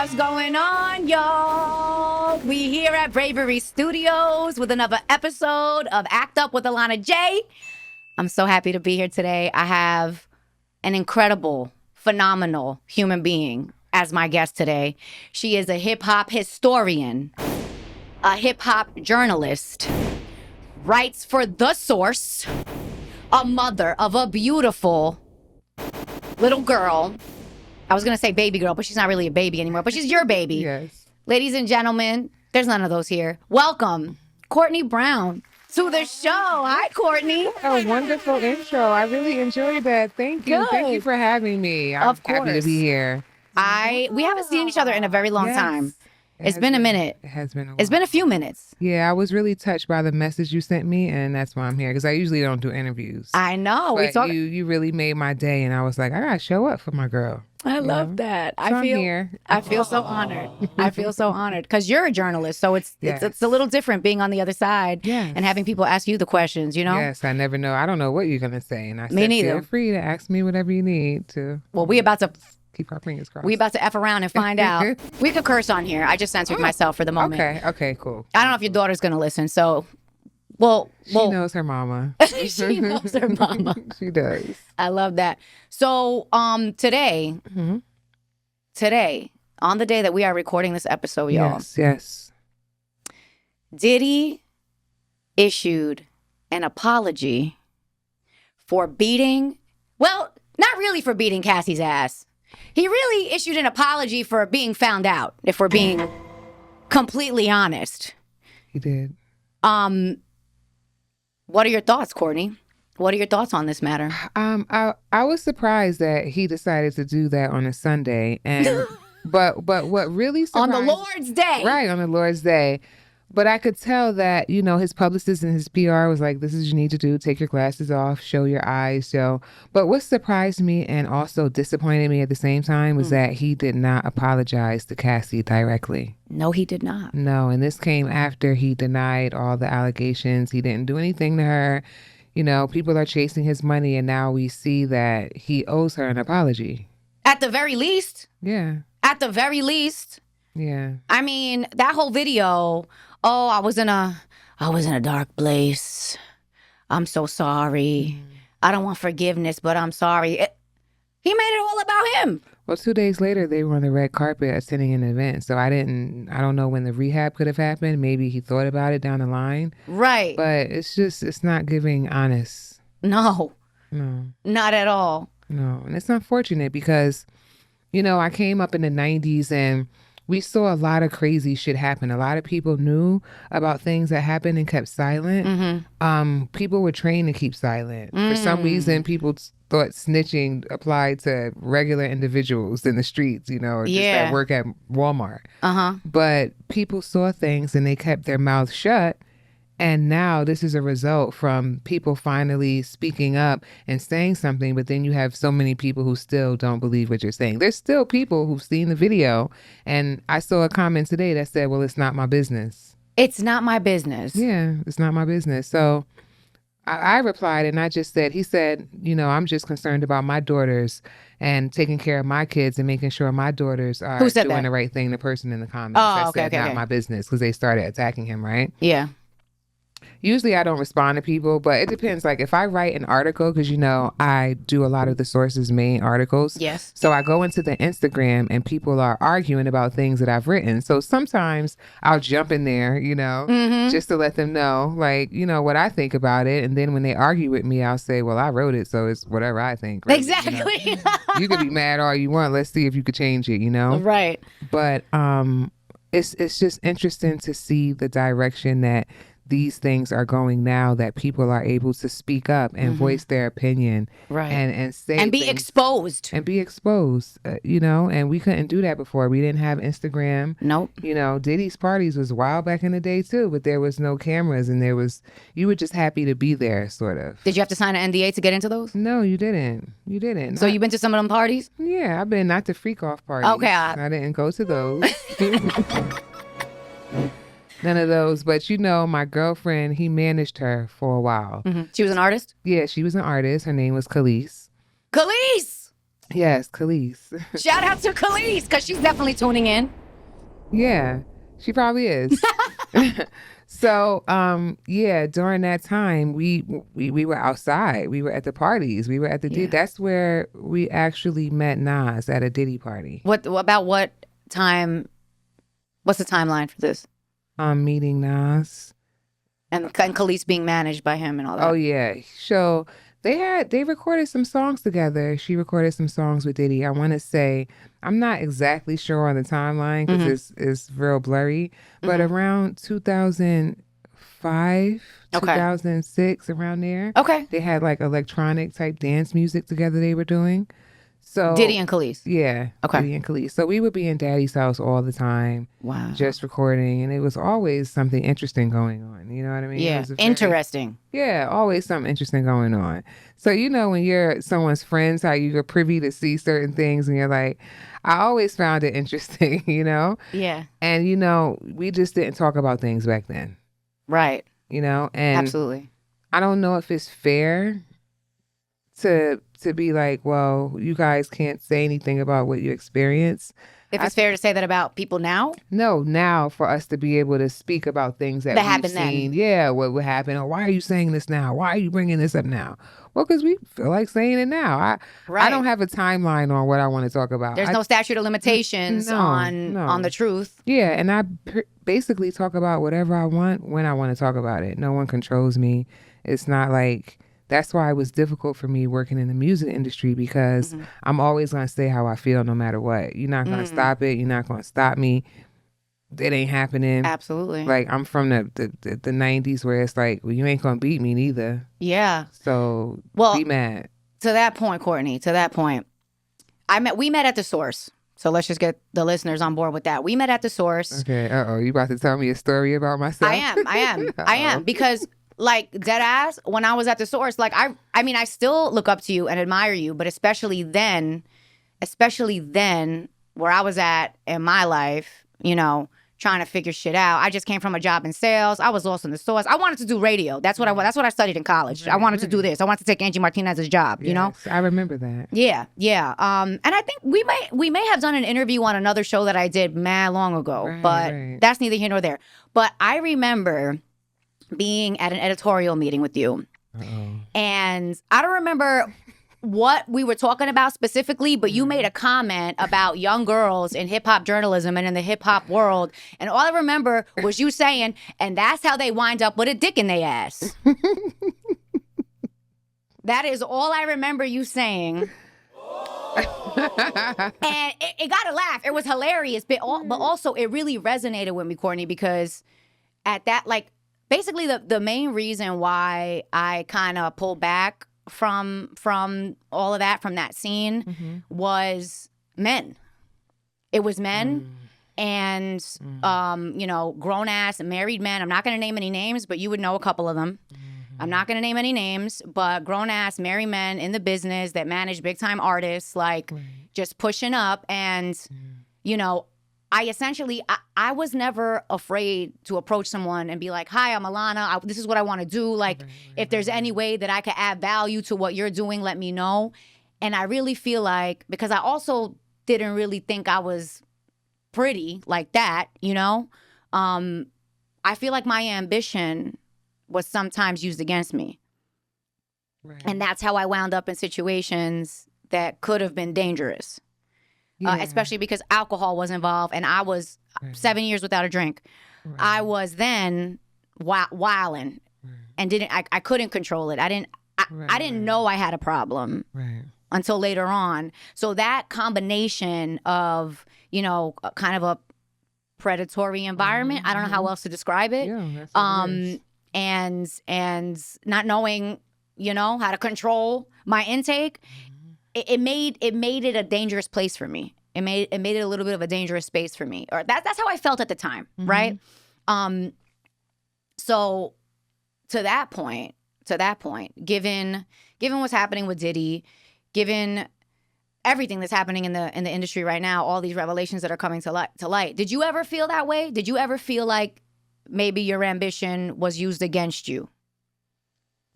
What's going on, y'all? We here at Bravery Studios with another episode of Act Up with Alana J. I'm so happy to be here today. I have an incredible, phenomenal human being as my guest today. She is a hip-hop historian, a hip-hop journalist, writes for The Source, a mother of a beautiful little girl. I was going to say baby girl, but she's not really a baby anymore, but she's your baby. Yes. Ladies and gentlemen, there's none of those here. Welcome, Courtney Brown, to the show. Hi, Courtney. A wonderful intro. I really enjoyed that. Thank you. Good. Thank you for having me. I'm Of happy to course. be here. We haven't seen each other in a very long Yes. time. It It's has been a minute. It has been a while. It's been a few minutes. Yeah, I was really touched by the message you sent me, and that's why I'm here, because I usually don't do interviews. I know. But you really made my day, and I was like, I gotta show up for my girl. I love that. So I'm here. I feel so honored. I feel so honored because you're a journalist, so it's a little different being on the other side Yes. and having people ask you the questions. You know. Yes, I never know. I don't know what you're gonna say, and I Me said, neither. feel free to ask me whatever you need to. Well, we about to Keep our fingers crossed. F around and find out. We could curse on here. I just censored myself for the moment. Okay, cool. I don't know if your daughter's gonna listen, so well, She knows her mama. she knows her mama. She does. I love that. So today, on the day that we are recording this episode, y'all, Yes. Diddy issued an apology for beating, well, not really for beating Cassie's ass. He really issued an apology for being found out, if we're being completely honest. He did. What are your thoughts, Courtney? What are your thoughts on this matter? I was surprised that he decided to do that on a Sunday, and but what really surprised, On the Lord's Day. right, on the Lord's Day. But I could tell that, his publicist and his PR was like, this is what you need to do. Take your glasses off, show your eyes, But what surprised me and also disappointed me at the same time was that he did not apologize to Cassie directly. No, he did not. No, and this came after he denied all the allegations. He didn't do anything to her. People are chasing his money, and now we see that he owes her an apology. At the very least. Yeah. At the very least. Yeah. I mean, that whole video, I was in a dark place. I'm so sorry. I don't want forgiveness, but I'm sorry. He made it all about him. Well, 2 days later, they were on the red carpet attending an event. So I don't know when the rehab could have happened. Maybe he thought about it down the line. Right. But it's not giving honest. No. No. Not at all. No. And it's unfortunate because, I came up in the 90s and we saw a lot of crazy shit happen. A lot of people knew about things that happened and kept silent. People were trained to keep silent. For some reason, people thought snitching applied to regular individuals in the streets, or just at work at Walmart. But people saw things and they kept their mouths shut. And now this is a result from people finally speaking up and saying something, but then you have so many people who still don't believe what you're saying. There's still people who've seen the video, and I saw a comment today that said, well, it's not my business. It's not my business. Yeah, it's not my business. So I replied, and I just said, he said, I'm just concerned about my daughters and taking care of my kids and making sure my daughters are doing the right thing. The person in the comments said, not my business, because they started attacking him, right? Yeah. Usually I don't respond to people, but it depends. Like if I write an article, because I do a lot of the source's main articles. Yes. So I go into the Instagram and people are arguing about things that I've written. So sometimes I'll jump in there, just to let them know, like, what I think about it. And then when they argue with me, I'll say, well, I wrote it, so it's whatever I think. Really, Exactly. You could be mad all you want. Let's see if you could change it, Right. But it's just interesting to see the direction that these things are going now, that people are able to speak up and voice their opinion, right, and say and be things, exposed, and we couldn't do that before. We didn't have Instagram. Nope. Diddy's parties was wild back in the day too, but there was no cameras, and you were just happy to be there, sort of. Did you have to sign an NDA to get into those? No, you didn't. So you've been to some of them parties? Yeah, I've been, not to freak off parties. Okay. I didn't go to those. None of those, but my girlfriend, he managed her for a while. She was an artist? Yeah, she was an artist. Her name was Khalees. Khalees! Yes, Khalees. Shout out to Khalees, because she's definitely tuning in. Yeah, she probably is. So, yeah, during that time, we were outside. We were at the parties. We were at the Yeah. That's where we actually met Nas at a Diddy party. About what time? What's the timeline for this? Meeting Nas. And Khalees being managed by him and all that. Oh yeah. So they recorded some songs together. She recorded some songs with Diddy. I want to say, I'm not exactly sure on the timeline because it's real blurry, but around 2005, 2006, around there. Okay. They had like electronic type dance music together they were doing. So Diddy and Khalees. Yeah. Okay. Diddy and Khalees. So we would be in Daddy's house all the time. Wow. Just recording, and it was always something interesting going on. You know what I mean? Yeah. Interesting. Yeah, always something interesting going on. So when you're someone's friends, how you are privy to see certain things, and you're like, I always found it interesting, Yeah. And we just didn't talk about things back then. Right. And absolutely. I don't know if it's fair to be like, well, you guys can't say anything about what you experience. If it's fair to say that about people now? No, now for us to be able to speak about things that we've happened seen. then. Yeah, what would happen? Or why are you saying this now? Why are you bringing this up now? Well, because we feel like saying it now. I don't have a timeline on what I want to talk about. There's no statute of limitations on the truth. Yeah, and I basically talk about whatever I want when I want to talk about it. No one controls me. It's not like... That's why it was difficult for me working in the music industry, because I'm always going to say how I feel no matter what. You're not going to stop it. You're not going to stop me. It ain't happening. Absolutely. Like, I'm from the 90s where it's like, well, you ain't going to beat me neither. Yeah. So be mad. To that point, Courtney, we met at the Source. So let's just get the listeners on board with that. We met at the Source. Okay. You about to tell me a story about myself? I am. Because... like, dead ass, when I was at the Source, like, I mean, I still look up to you and admire you, but especially then, where I was at in my life, trying to figure shit out. I just came from a job in sales. I was lost in the Source. I wanted to do radio. That's what I studied in college. I wanted to do this. I wanted to take Angie Martinez's job, you know? I remember that. Yeah. And I think we may have done an interview on another show that I did mad long ago, but that's neither here nor there. But I remember being at an editorial meeting with you. And I don't remember what we were talking about specifically, but you made a comment about young girls in hip-hop journalism and in the hip-hop world. And all I remember was you saying, and that's how they wind up with a dick in their ass. That is all I remember you saying. And it got a laugh. It was hilarious, but also it really resonated with me, Courtney, because at that, like, basically, the main reason why I kind of pulled back from all of that, from that scene, was men. It was men and, grown-ass married men. I'm not going to name any names, but you would know a couple of them. I'm not going to name any names, but grown-ass married men in the business that manage big-time artists, like, just pushing up. And, I was never afraid to approach someone and be like, hi, I'm Alana. This is what I want to do. Like, if there's any way that I could add value to what you're doing, let me know. And I really feel like, because I also didn't really think I was pretty like that, I feel like my ambition was sometimes used against me. Right. And that's how I wound up in situations that could have been dangerous. Especially because alcohol was involved, and I was 7 years without a drink. Right. I was then wilding, and I couldn't control it. I didn't know I had a problem until later on. So that combination of kind of a predatory environment, I don't know how else to describe it. Yeah, that's and not knowing how to control my intake. It made it a dangerous place for me. It made it a little bit of a dangerous space for me. Or that's how I felt at the time, right? So to that point, given what's happening with Diddy, given everything that's happening in the industry right now, all these revelations that are coming to light, did you ever feel that way? Did you ever feel like maybe your ambition was used against you?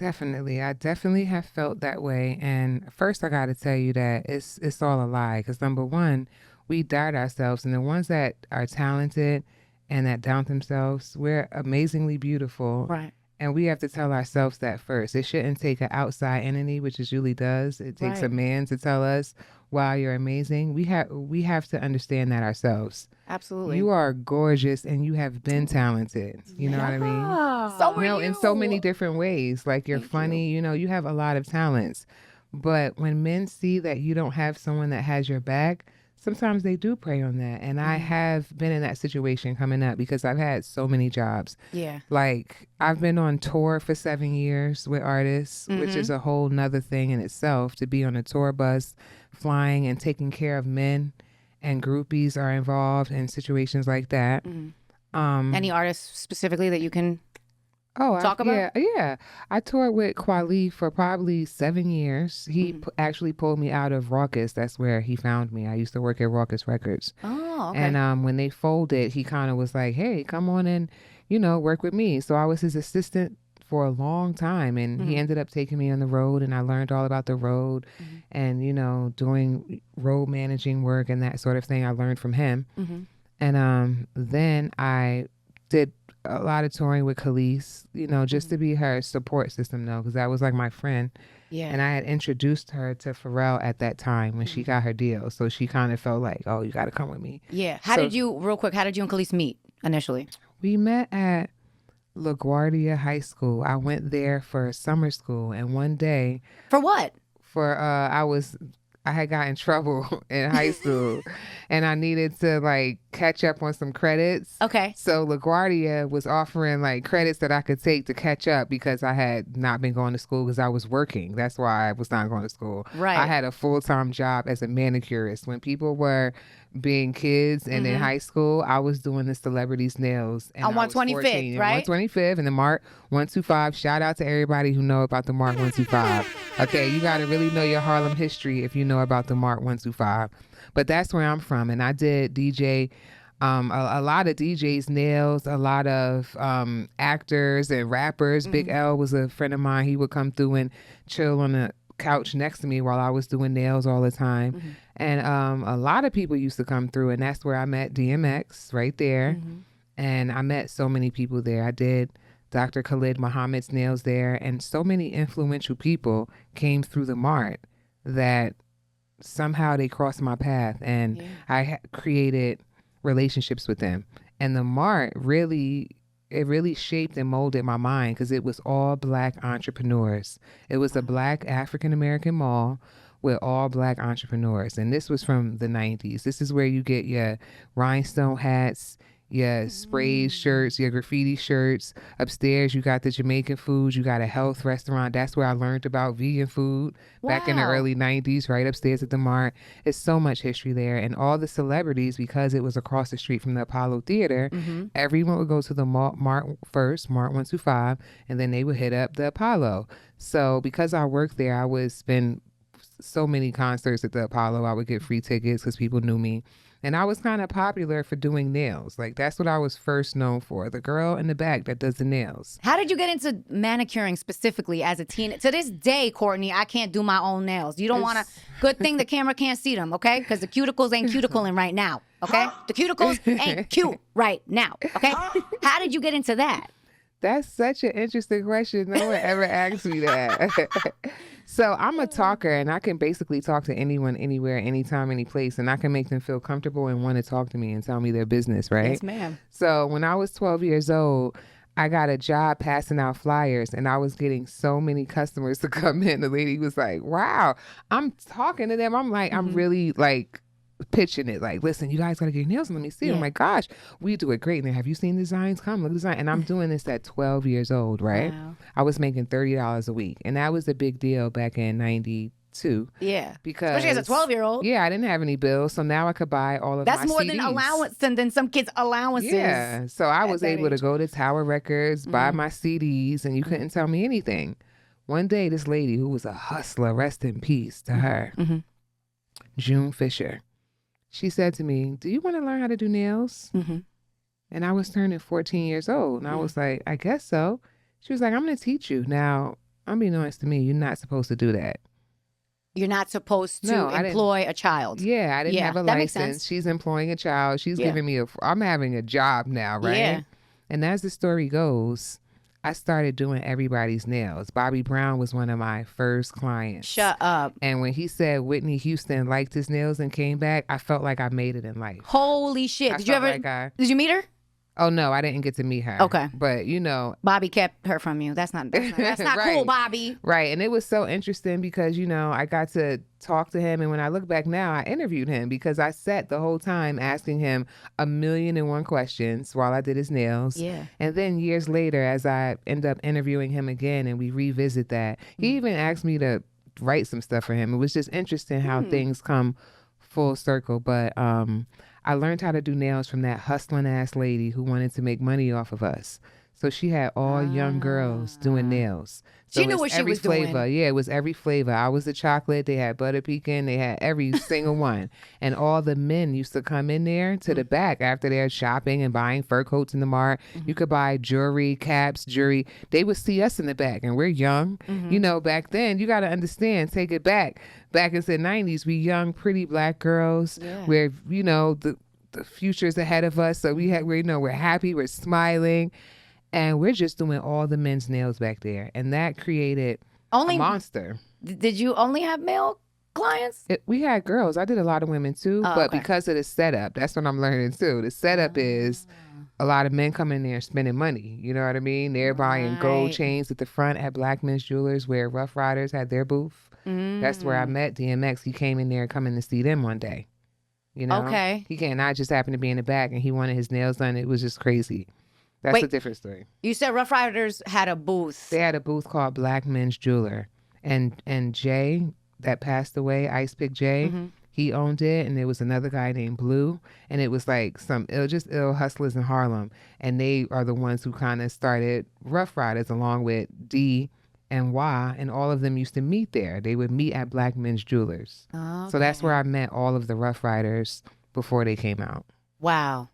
Definitely. I definitely have felt that way. And first, I got to tell you that it's all a lie. Because number one, we doubt ourselves. And the ones that are talented and that doubt themselves, we're amazingly beautiful. Right. And we have to tell ourselves that first. It shouldn't take an outside entity, which it usually does. It takes a Right. man to tell us, wow, you're amazing. We have to understand that ourselves. Absolutely. You are gorgeous and you have been talented. You know what I mean? So are In so many you. different ways. Like you're Thank funny, you have a lot of talents. But when men see that you don't have someone that has your back, sometimes they do prey on that. And I have been in that situation coming up because I've had so many jobs. Yeah. Like I've been on tour for 7 years with artists, which is a whole nother thing in itself, to be on a tour bus, flying and taking care of men, and groupies are involved in situations like that. Any artists specifically that you can Oh, talk about? Yeah. I toured with Kweli for probably 7 years. He actually pulled me out of Rawkus. That's where he found me. I used to work at Rawkus Records. Oh, okay. And when they folded, he kind of was like, hey, come on and, work with me. So I was his assistant for a long time. And he ended up taking me on the road, and I learned all about the road and, doing road managing work and that sort of thing. I learned from him. And then I did a lot of touring with Khalees, just to be her support system, though, because that was like my friend. Yeah. And I had introduced her to Pharrell at that time when she got her deal. So she kind of felt like, oh, you got to come with me. Yeah. How did you and Khalees meet initially? We met at LaGuardia High School. I went there for summer school. And one day For what? I had got in trouble in high school and I needed to like catch up on some credits. Okay. So LaGuardia was offering like credits that I could take to catch up because I had not been going to school because I was working. That's why I was not going to school. Right. I had a full-time job as a manicurist. When people were being kids and in high school, I was doing the celebrities' nails. And On I was 125th, 14, right? 125th and the Mark 125. Shout out to everybody who know about the Mark 125. Okay, you got to really know your Harlem history if you know about the Mark 125. But that's where I'm from. And I did DJ a lot of DJs nails, a lot of actors and rappers. Big L was a friend of mine. He would come through and chill on the couch next to me while I was doing nails all the time. And a lot of people used to come through, and that's where I met DMX right there. And I met so many people there. I did Dr. Khalid Muhammad's nails there, and so many influential people came through the Mart that somehow they crossed my path, and I created relationships with them. And the Mart really shaped and molded my mind because it was all Black entrepreneurs. It was a Black African-American mall with all Black entrepreneurs. And this was from the 90s. This is where you get your rhinestone hats, your sprayed shirts, your graffiti shirts. Upstairs, you got the Jamaican food. You got a health restaurant. That's where I learned about vegan food back in the early 90s, right upstairs at the Mart. It's so much history there. And all the celebrities, because it was across the street from the Apollo Theater, everyone would go to the Mart first, Mart 125, and then they would hit up the Apollo. So because I worked there, I would spend so many concerts at the Apollo. I would get free tickets because people knew me. And I was kind of popular for doing nails. Like, that's what I was first known for. The girl in the back that does the nails. How did you get into manicuring specifically as a teen? To this day, Courtney, I can't do my own nails. You don't want to... Good thing the camera can't see them, okay? Because the cuticles ain't cuticling right now, okay? The cuticles ain't cute right now, okay? How did you get into that? That's such an interesting question. No one ever asked me that. So I'm a talker, and I can basically talk to anyone, anywhere, anytime, any place, and I can make them feel comfortable and want to talk to me and tell me their business, right? Yes, ma'am. So when I was 12 years old, I got a job passing out flyers, and I was getting so many customers to come in. The lady was like, wow. I'm talking to them. I'm like, I'm really like pitching it like, listen, you guys got to get your nails and let me see. Oh my gosh, we do it great. And then, have you seen designs? Come look at design. And I'm doing this at 12 years old, right? Wow. I was making $30 a week, and that was a big deal back in 92. Yeah. Because especially as a 12-year-old. Yeah, I didn't have any bills, so now I could buy all of That's my more CDs. than allowance than some kids' allowances. Yeah, so I was able to go to Tower Records, buy my CDs, and you couldn't tell me anything. One day, this lady who was a hustler, rest in peace to her, June Fisher, she said to me, do you want to learn how to do nails? And I was turning 14 years old. And I was like, I guess so. She was like, I'm going to teach you. Now, Unbeknownst to me, you're not supposed to do that. You're not supposed to No, I didn't. employ a child. Yeah, I didn't have a that makes sense. license. She's employing a child. She's Yeah. giving me I'm having a job now, right? Yeah. And as the story goes, I started doing everybody's nails. Bobby Brown was one of my first clients. Shut up. And when he said Whitney Houston liked his nails and came back, I felt like I made it in life. Holy shit. Did you ever, did you meet her? Oh, no, I didn't get to meet her. Okay. But, you know. Bobby kept her from you. That's not Right. cool, Bobby. Right. And it was so interesting because, you know, I got to talk to him. And when I look back now, I interviewed him because I sat the whole time asking him 1,000,001 questions while I did his nails. Yeah. And then years later, as I end up interviewing him again and we revisit that, he even asked me to write some stuff for him. It was just interesting how things come full circle. But I learned how to do nails from that hustling ass lady who wanted to make money off of us. So she had all young girls doing nails. So She knew what she was flavor. doing. Yeah, it was every flavor. I was the chocolate. They had butter pecan. They had every single one. And all the men used to come in there to the back after they're shopping and buying fur coats in the mart. You could buy jewelry, caps, jewelry. They would see us in the back, and we're young. You know, back then, you got to understand, take it back. Back in the 90s, we young, pretty black girls where, you know, the future's ahead of us. So we're happy, we're smiling. And we're just doing all the men's nails back there. And that created a monster. Did you only have male clients? We had girls. I did a lot of women too. But okay. because of the setup, that's what I'm learning too. The setup is a lot of men come in there spending money. You know what I mean? They're buying gold chains at the front at Black Men's Jewelers where Rough Riders had their booth. That's where I met DMX. He came in there coming to see them one day. You know? Okay. He came, and I just happened to be in the back and he wanted his nails done. It was just crazy. That's a different story. You said Rough Riders had a booth. They had a booth called Black Men's Jeweler. And Jay, that passed away, Ice Pick Jay, he owned it. And there was another guy named Blue. And it was like some ill hustlers in Harlem. And they are the ones who kind of started Rough Riders along with D and Y. And all of them used to meet there. They would meet at Black Men's Jewelers. Okay. So that's where I met all of the Rough Riders before they came out. Wow.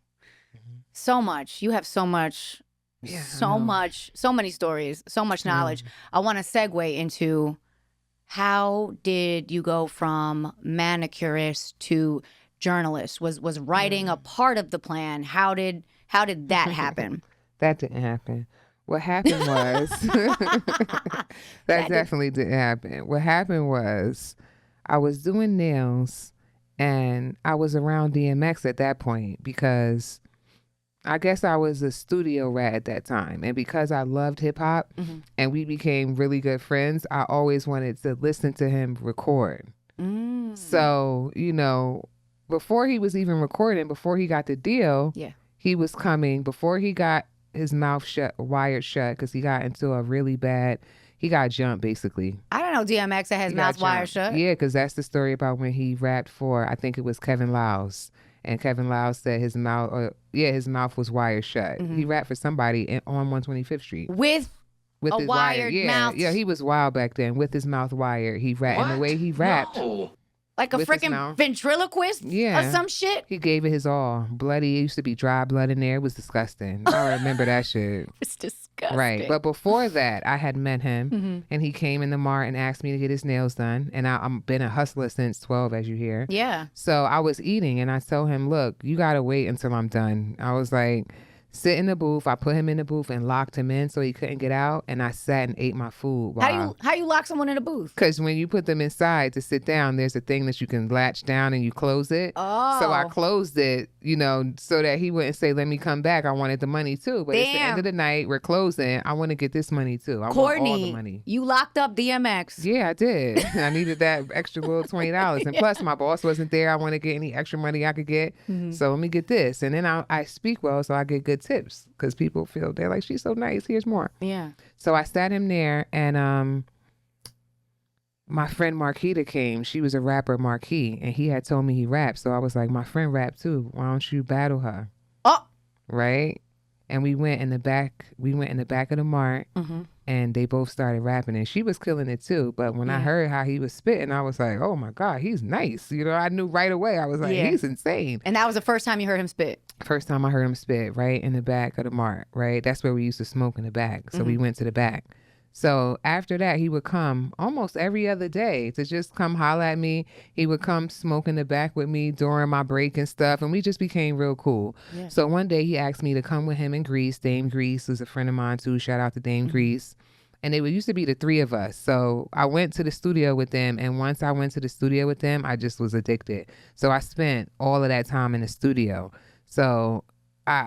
So much. You have so much, so many stories, so much knowledge. I want to segue into how did you go from manicurist to journalist? Was writing a part of the plan? How did that happen? That didn't happen. What happened was that definitely didn't happen. What happened was I was doing nails and I was around DMX at that point because I guess I was a studio rat at that time. And because I loved hip hop and we became really good friends, I always wanted to listen to him record. So, you know, before he was even recording, before he got the deal, he was coming, before he got his mouth wired shut, because he got into a really bad, he got jumped basically. I don't know DMX that has mouth wired shut. Yeah, because that's the story about when he rapped for, I think it was Kevin Liles. And Kevin Liles said his mouth was wired shut. He rapped for somebody on 125th Street. With a his wired mouth? Yeah, he was wild back then. With his mouth wired, he rapped. And the way he rapped... No. Like a freaking ventriloquist or some shit? He gave it his all. Bloody. It used to be dry blood in there. It was disgusting. I remember that shit. It's disgusting. Right. But before that, I had met him and he came in the mart and asked me to get his nails done. And I've been a hustler since 12, as you hear. Yeah. So I was eating and I told him, look, you got to wait until I'm done. I was like, sit in the booth. I put him in the booth and locked him in so he couldn't get out. And I sat and ate my food. How you lock someone in a booth? Because when you put them inside to sit down, there's a thing that you can latch down and you close it. Oh. So I closed it, you know, so that he wouldn't say, let me come back. I wanted the money too. But it's the end of the night. We're closing. I want to get this money too. I want all the money. You locked up DMX. Yeah, I did. I needed that extra little $20. And plus my boss wasn't there. I want to get any extra money I could get. So let me get this. And then I speak well, so I get good tips. Because people feel, they're like, she's so nice, here's more. Yeah. So I sat him there and my friend Marquita came. She was a rapper, Marquis, and he had told me he rapped. So I was like, my friend rapped too. Why don't you battle her? Oh. Right? And we went in the back of the mart and they both started rapping and she was killing it too. But when I heard how he was spitting, I was like, oh my God, he's nice. You know, I knew right away. I was like, he's insane. And that was the first time you heard him spit? First time I heard him spit, right in the back of the mart, right? That's where we used to smoke in the back. So we went to the back. So after that, he would come almost every other day to just come holler at me. He would come smoke in the back with me during my break and stuff, and we just became real cool. Yeah. So one day he asked me to come with him in Greece. Dame Grease was a friend of mine too. Shout out to Dame Grease. And it used to be the three of us. So I went to the studio with them, and once I went to the studio with them, I just was addicted. So I spent all of that time in the studio. So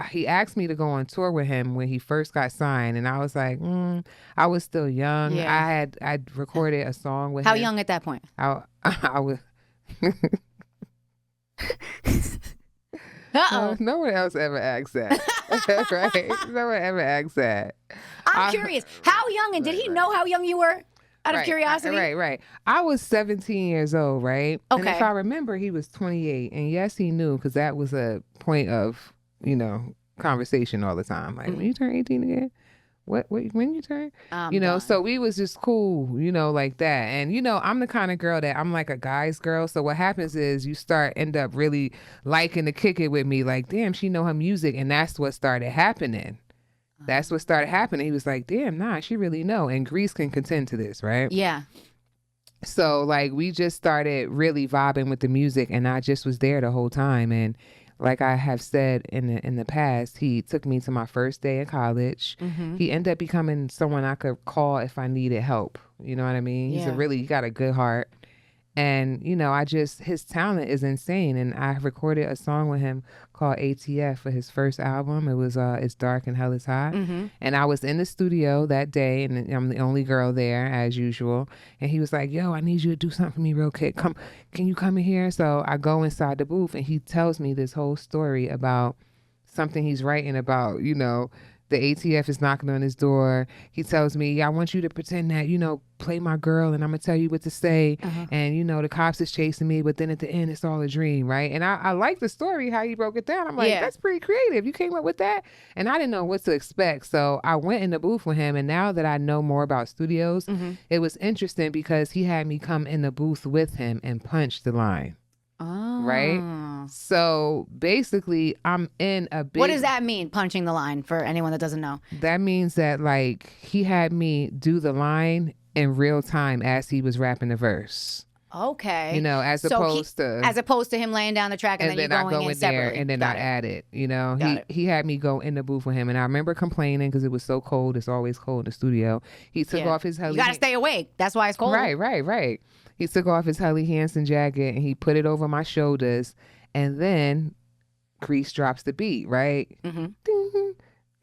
he asked me to go on tour with him when he first got signed, and I was like, I was still young. Yeah. I'd recorded a song with How him. young at that point? I was. Uh-oh. No one else ever asked that. Right? No one ever asked that. I'm curious. How young, and did he know how young you were? Out of curiosity? Right. I was 17 years old, right? And Okay. if I remember, he was 28. And yes, he knew, because that was a point of, conversation all the time. Like, when you turn 18 again? What when you turn? So we was just cool, like that. And I'm the kind of girl that I'm like a guy's girl. So what happens is you end up really liking to kick it with me, like, damn, she know her music. And that's what started happening. That's what started happening. He was like, damn, nah, she really know. And Grease can contend to this, right? Yeah. So like we just started really vibing with the music, and I just was there the whole time. And like I have said in the past, he took me to my first day in college. He ended up becoming someone I could call if I needed help. You know what I mean? He got a good heart. And, his talent is insane. And I recorded a song with him called ATF for his first album. It was It's Dark and Hell is Hot. And I was in the studio that day, and I'm the only girl there as usual. And he was like, yo, I need you to do something for me real quick. Can you come in here? So I go inside the booth, and he tells me this whole story about something he's writing about, the ATF is knocking on his door. He tells me, I want you to pretend that, play my girl, and I'm going to tell you what to say. And, the cops is chasing me, but then at the end, it's all a dream, right? And I like the story, how he broke it down. I'm like, that's pretty creative. You came up with that? And I didn't know what to expect. So I went in the booth with him, and now that I know more about studios, it was interesting because he had me come in the booth with him and punch the line. Oh. Right? So basically, I'm in a big... What does that mean, punching the line, for anyone that doesn't know? That means that, like, he had me do the line in real time as he was rapping the verse. Okay. As opposed to him laying down the track and then you I going go in separately. there and then I add it. He had me go in the booth with him, and I remember complaining because it was so cold. It's always cold in the studio. He took off his You gotta stay awake. That's why it's cold. Right. He took off his Helly Hansen jacket and he put it over my shoulders, and then Grease drops the beat, right? Ding, ding,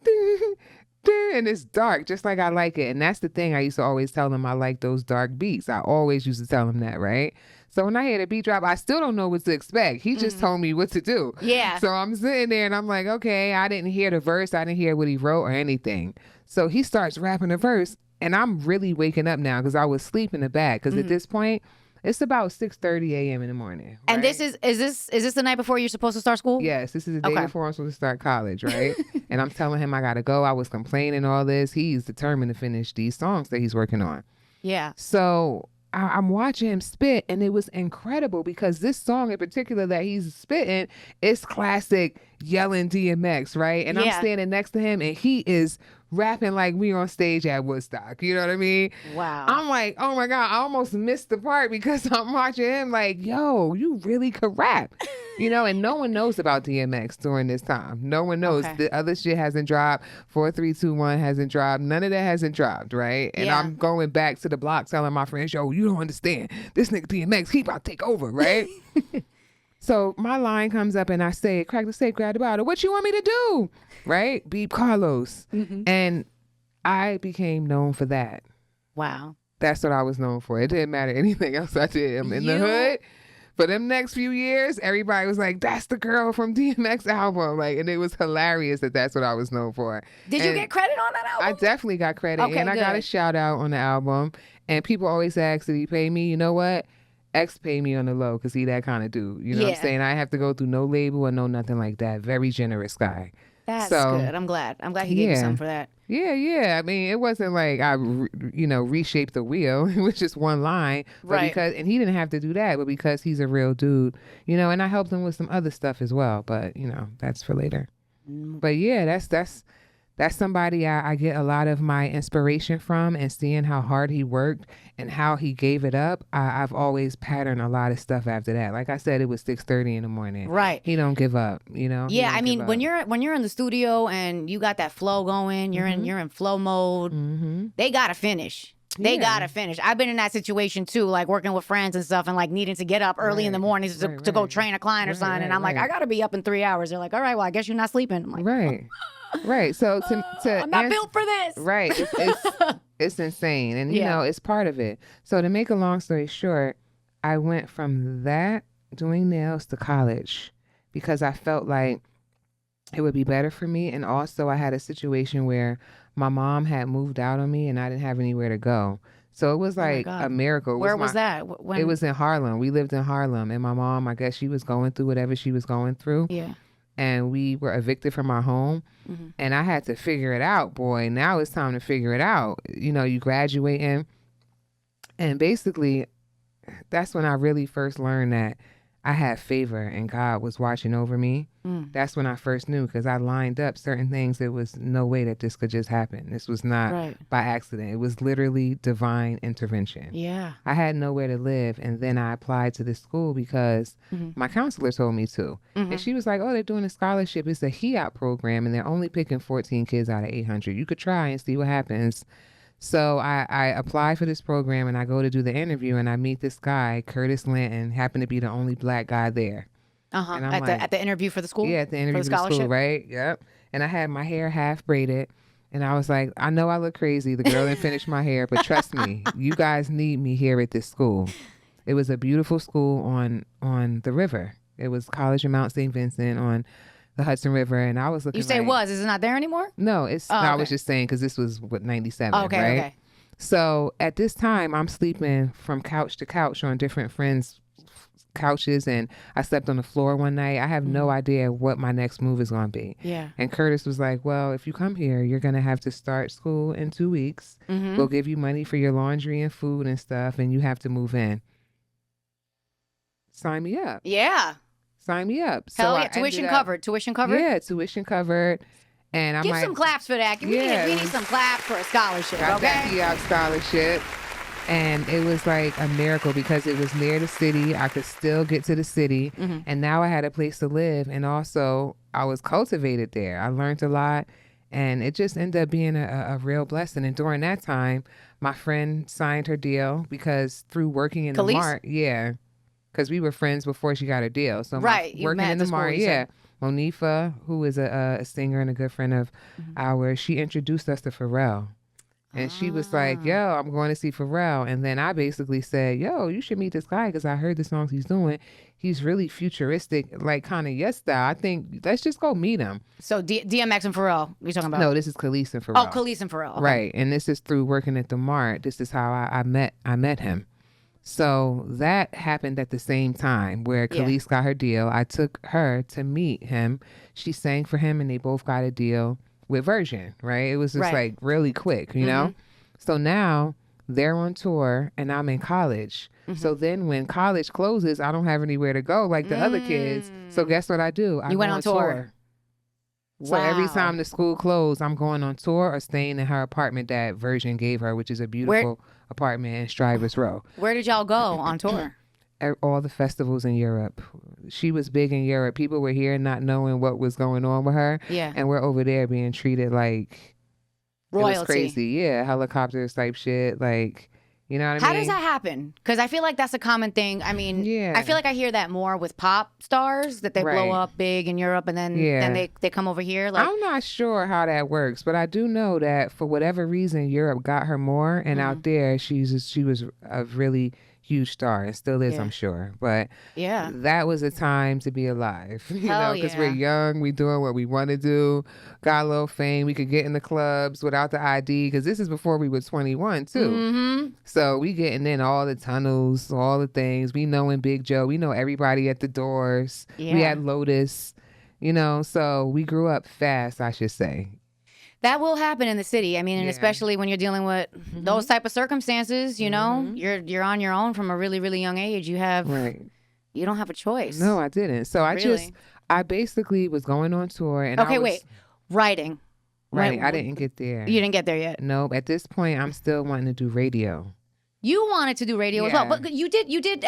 ding, and it's dark, just like I like it. And that's the thing, I used to always tell him I like those dark beats. I always used to tell him that, right? So when I hear the beat drop, I still don't know what to expect. He just told me what to do. Yeah. So I'm sitting there and I'm like, okay, I didn't hear the verse. I didn't hear what he wrote or anything. So he starts rapping the verse, and I'm really waking up now because I was asleep in the back. Because at this point, it's about 6:30 a.m. in the morning. Right? And this is this the night before you're supposed to start school? Yes, this is the day before I'm supposed to start college, right? And I'm telling him I gotta go. I was complaining all this. He's determined to finish these songs that he's working on. Yeah. So I'm watching him spit, and it was incredible because this song in particular that he's spitting is classic yelling DMX, right? And I'm standing next to him, and he is rapping like we on stage at Woodstock. You know what I mean? Wow. I'm like, oh my God, I almost missed the part because I'm watching him like, yo, you really could rap. And no one knows about DMX during this time. No one knows. Okay. The other shit hasn't dropped. 4321 hasn't dropped. None of that hasn't dropped, right? And I'm going back to the block telling my friends, yo, you don't understand. This nigga DMX, he about to take over, right? So my line comes up and I say, crack the safe, grab the bottle. What you want me to do? Right? Beep Carlos. And I became known for that. Wow. That's what I was known for. It didn't matter anything else I did. I'm in the hood. For them next few years, everybody was like, that's the girl from DMX album. Like, and it was hilarious that that's what I was known for. Did you get credit on that album? I definitely got credit. Okay, and I got a shout out on the album. And people always ask, did he pay me? You know what? X pay me on the low because he that kind of dude. You know what I'm saying? I have to go through no label or no nothing like that. Very generous guy. That's good. I'm glad. He gave you something for that. Yeah. I mean, it wasn't like I, reshaped the wheel. It was just one line. But because, and he didn't have to do that, but because he's a real dude, and I helped him with some other stuff as well. But, that's for later. But yeah, that's that's somebody I get a lot of my inspiration from, and seeing how hard he worked and how he gave it up. I've always patterned a lot of stuff after that. Like I said, it was 6:30 in the morning. Right. He don't give up, you know? He Yeah, don't I mean, give when up. you're in the studio and you got that flow going, you're in flow mode. They gotta finish. They Yeah. gotta finish. I've been in that situation too, like working with friends and stuff, and like needing to get up early in the Right. mornings to go Right. train a client or something. And Right. I'm like, I gotta be up in 3 hours. They're like, all right, well, I guess you're not sleeping. I'm like, Right. Right. So to I'm not built for this. Right. It's insane. And, you Yeah. know, it's part of it. So to make a long story short, I went from that doing nails to college because I felt like it would be better for me. And also I had a situation where my mom had moved out on me and I didn't have anywhere to go. So it was Oh my like God. a miracle. Where was that? When? It was in Harlem. We lived in Harlem. And my mom, I guess she was going through whatever she was going through. Yeah. And we were evicted from our home. And I had to figure it out, boy. Now it's time to figure it out. You know, you graduating. And basically, that's when I really first learned that I had favor and God was watching over me. That's when I first knew, because I lined up certain things. There was no way that this could just happen. This was not Right. by accident. It was literally divine intervention. Yeah. I had nowhere to live, and then I applied to this school because my counselor told me to. And she was like, oh, they're doing a scholarship. It's a HEOP program, and they're only picking 14 kids out of 800. You could try and see what happens. So I apply for this program, and I go to do the interview, and I meet this guy, Curtis Linton, happened to be the only black guy there. And I'm At the interview for the school? Yeah, at the interview for for the school, right? Yep. And I had my hair half braided. And I was like, I know I look crazy. The girl didn't finish my hair, but trust me, you guys need me here at this school. It was a beautiful school on the river. It was College of Mount St. Vincent on the Hudson River. And I was looking You say like, was? Is it not there anymore? No, it's, Oh, I okay. was just saying, because this was, 97, Oh, okay, right? okay. So at this time, I'm sleeping from couch to couch on different friends' couches, and I slept on the floor one night. I have no idea what my next move is going to be. Yeah. And Curtis was like, well, if you come here, you're going to have to start school in 2 weeks. We'll give you money for your laundry and food and stuff, and you have to move in. Sign me up. Yeah. Sign me up. Hell So yeah. I Tuition ended up- covered. Tuition covered? Yeah, tuition covered. And I'm Give like, some claps for that. We Yeah, need it was- some claps for a scholarship, got that okay? HEOP scholarship. And it was like a miracle because it was near the city. I could still get to the city. And now I had a place to live. And also, I was cultivated there. I learned a lot. And it just ended up being a real blessing. And during that time, my friend signed her deal because through working in the Khalees? mart, yeah, because we were friends before she got her deal. So Right, you working met in at the the school, mart, you yeah. said. Monifa, who is a singer and a good friend of ours, she introduced us to Pharrell. And she was like, yo, I'm going to see Pharrell. And then I basically said, yo, you should meet this guy because I heard the songs he's doing. He's really futuristic, like kind of yes style. I think let's just go meet him. So DMX and Pharrell, you talking about? No, this is Khalees and Pharrell. Oh, Khalees and Pharrell. Okay. Right. And this is through working at the mart. This is how I met him. So that happened at the same time where Yeah. Khalees got her deal. I took her to meet him. She sang for him and they both got a deal with Virgin, right? It was just Right. like really quick, you know? So now they're on tour and I'm in college. So then when college closes, I don't have anywhere to go like the other kids. So guess what I do? I You go went on tour. So every Wow. time the school closed, I'm going on tour or staying in her apartment that Virgin gave her, which is a beautiful apartment in Strivers Row. Where did y'all go on tour? All the festivals in Europe. She was big in Europe. People were here not knowing what was going on with her. Yeah. And we're over there being treated like it was Royalty. crazy. Yeah, helicopters type shit. Like, you know what I mean? How does that happen? Because I feel like that's a common thing. I mean, Yeah. I feel like I hear that more with pop stars, that they blow Right. up big in Europe and then Yeah. they come over here. Like, I'm not sure how that works, but I do know that for whatever reason, Europe got her more, and out there, she was a really huge star, and still is, Yeah. I'm sure. But yeah. that was a time to be alive, you Hell know, because yeah. we're young, we doing what we want to do, got a little fame, we could get in the clubs without the ID, because this is before we were 21 too. Mm-hmm. So we getting in all the tunnels, all the things. We knowing Big Joe, we know everybody at the doors. Yeah. We had Lotus, you know, so we grew up fast, I should say. That will happen in the city. I mean, and Yeah. especially when you're dealing with those type of circumstances, you know, you're on your own from a really, really young age. You Right. don't have a choice. No, I didn't. So Really? I basically was going on tour and Okay, I was, wait. Writing. Right. I didn't get there. You didn't get there yet. Nope. At this point, I'm still wanting to do radio. You wanted to do radio as well, Yeah. but you did.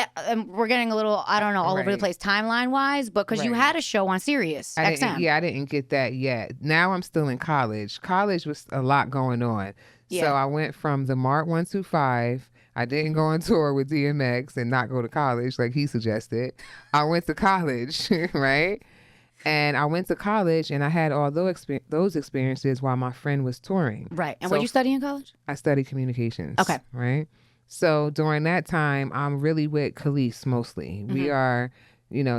We're getting a little, I don't know, all over the Right. place timeline wise, but because you Right. had a show on Sirius XM. I didn't get that yet. Now I'm still in college. College was a lot going on. Yeah. So I went from the Mart 125. I didn't go on tour with DMX and not go to college like he suggested. I went to college, right? And I went to college and I had all those experiences while my friend was touring. Right. And So what you study in college? I studied communications. Okay. Right. So during that time, I'm really with Khalees mostly. We are,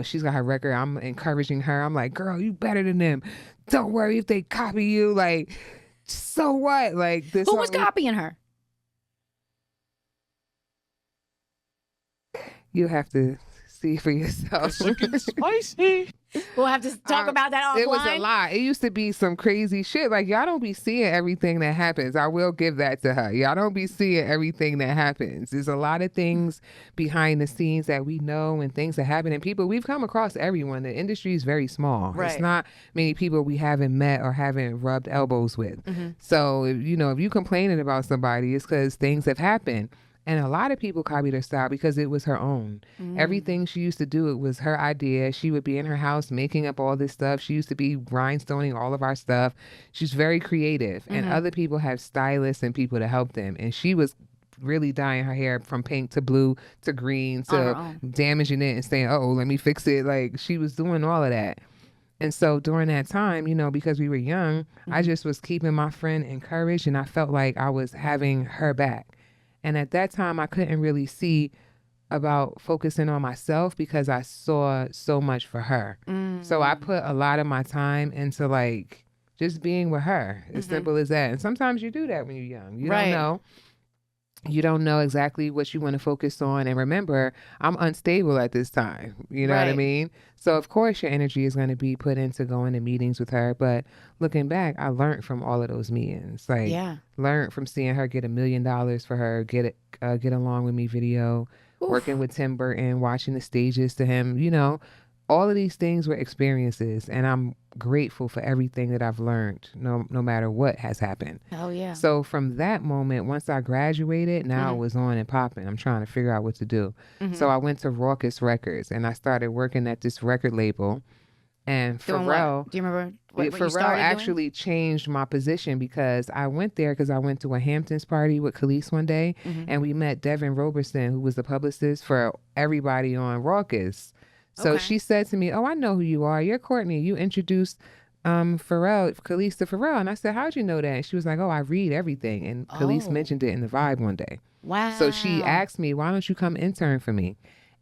she's got her record. I'm encouraging her. I'm like, girl, you better than them. Don't worry if they copy you. Like, so what? Like this. Who was copying her? You have to see for yourself. Spicy. We'll have to talk about that offline. It was a lot. It used to be some crazy shit. Like, y'all don't be seeing everything that happens. I will give that to her. Y'all don't be seeing everything that happens. There's a lot of things behind the scenes that we know and things that happen. And people, we've come across everyone. The industry is very small. Right. It's not many people we haven't met or haven't rubbed elbows with. So, if you complaining about somebody, it's because things have happened. And a lot of people copied her style because it was her own. Everything she used to do, it was her idea. She would be in her house making up all this stuff. She used to be rhinestoning all of our stuff. She's very creative. And other people have stylists and people to help them. And she was really dyeing her hair from pink to blue to green to damaging it and saying, oh, let me fix it. Like, she was doing all of that. And so during that time, because we were young, I just was keeping my friend encouraged and I felt like I was having her back. And at that time, I couldn't really see about focusing on myself because I saw so much for her. So I put a lot of my time into like just being with her, as simple as that. And sometimes you do that when you're young. You don't know. You don't know exactly what you want to focus on. And remember, I'm unstable at this time. You know what I mean? So, of course, your energy is going to be put into going to meetings with her. But looking back, I learned from all of those meetings. Like, learned from seeing her get $1 million for her, get along with me video, working with Tim Burton, watching the stages to him, all of these things were experiences. And I'm grateful for everything that I've learned, no matter what has happened. Oh, yeah. So from that moment, once I graduated, now it was on and popping. I'm trying to figure out what to do. So I went to Raucous Records and I started working at this record label. And Pharrell, do you remember what you Pharrell started actually changed my position because I went there because I went to a Hamptons party with Khalees one day and we met Devin Roberson, who was the publicist for everybody on Raucous. So she said to me, oh, I know who you are. You're Courtney. You introduced Khalees to Pharrell. And I said, how'd you know that? And she was like, oh, I read everything. And Khalees mentioned it in the Vibe one day. Wow. So she asked me, why don't you come intern for me?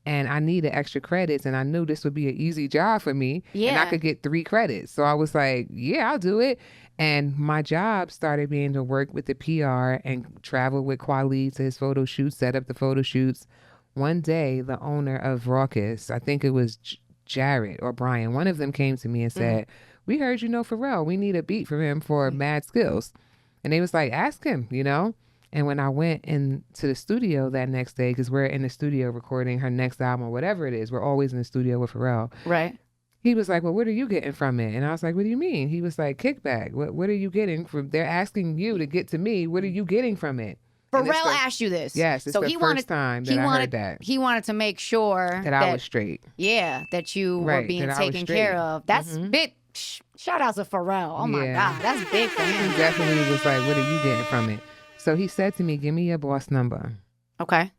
And I needed extra credits. And I knew this would be an easy job for me. And I could get 3 credits. So I was like, yeah, I'll do it. And my job started being to work with the PR and travel with Kweli to his photo shoots, set up the photo shoots. One day, the owner of Raucous, I think it was Jared or Brian, one of them came to me and said, we heard you know Pharrell. We need a beat from him for Mad Skills. And they was like, ask him, And when I went into the studio that next day, because we're in the studio recording her next album or whatever it is, we're always in the studio with Pharrell. Right. He was like, well, what are you getting from it? And I was like, what do you mean? He was like, kickback. What are you getting from? They're asking you to get to me. What are you getting from it? Pharrell asked you this. Yes, it's the first time that I heard that. He wanted to make sure that I was straight. Yeah, that you were being taken care of. That's big. Shout out to Pharrell. Oh my God, that's big for him. He definitely was like, what are you getting from it? So he said to me, give me your boss number. Okay.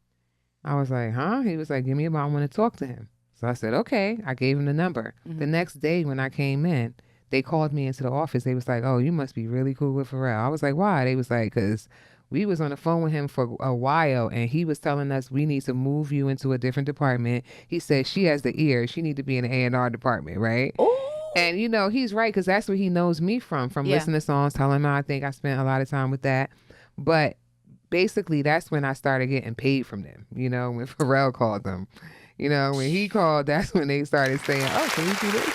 I was like, huh? He was like, give me I want to talk to him. So I said, okay. I gave him the number. The next day when I came in, they called me into the office. They was like, oh, you must be really cool with Pharrell. I was like, why? They was like, because we was on the phone with him for a while and he was telling us we need to move you into a different department. He said she has the ear. She need to be in the A&R department, right? Ooh. And, he's right because that's where he knows me from listening to songs, telling him I think I spent a lot of time with that. But basically that's when I started getting paid from them, when Pharrell called them. When he called, that's when they started saying, oh, can you do this?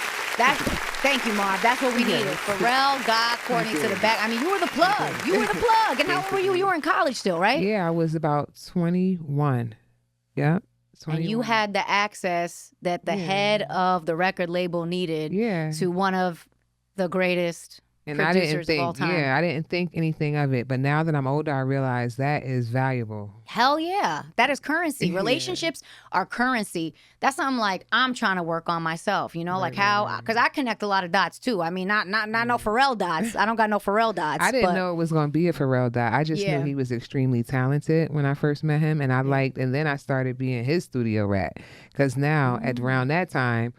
Thank you, Marv. That's what we needed. Pharrell got Courtney to the back. I mean, you were the plug. You were the plug. And how old were you? You were in college still, right? Yeah, I was about 21. Yeah. 21. And you had the access that the head of the record label needed to one of the greatest And I didn't producers of all think, time. I didn't think anything of it. But now that I'm older, I realize that is valuable. Hell yeah. That is currency. Yeah. Relationships are currency. That's something like I'm trying to work on myself, you know, like how, because I connect a lot of dots too. I mean, not no Pharrell dots. I don't got no Pharrell dots. I didn't know it was going to be a Pharrell dot. I just knew Yeah. he was extremely talented when I first met him. And I liked, and then I started being his studio rat. Because now, at around that time,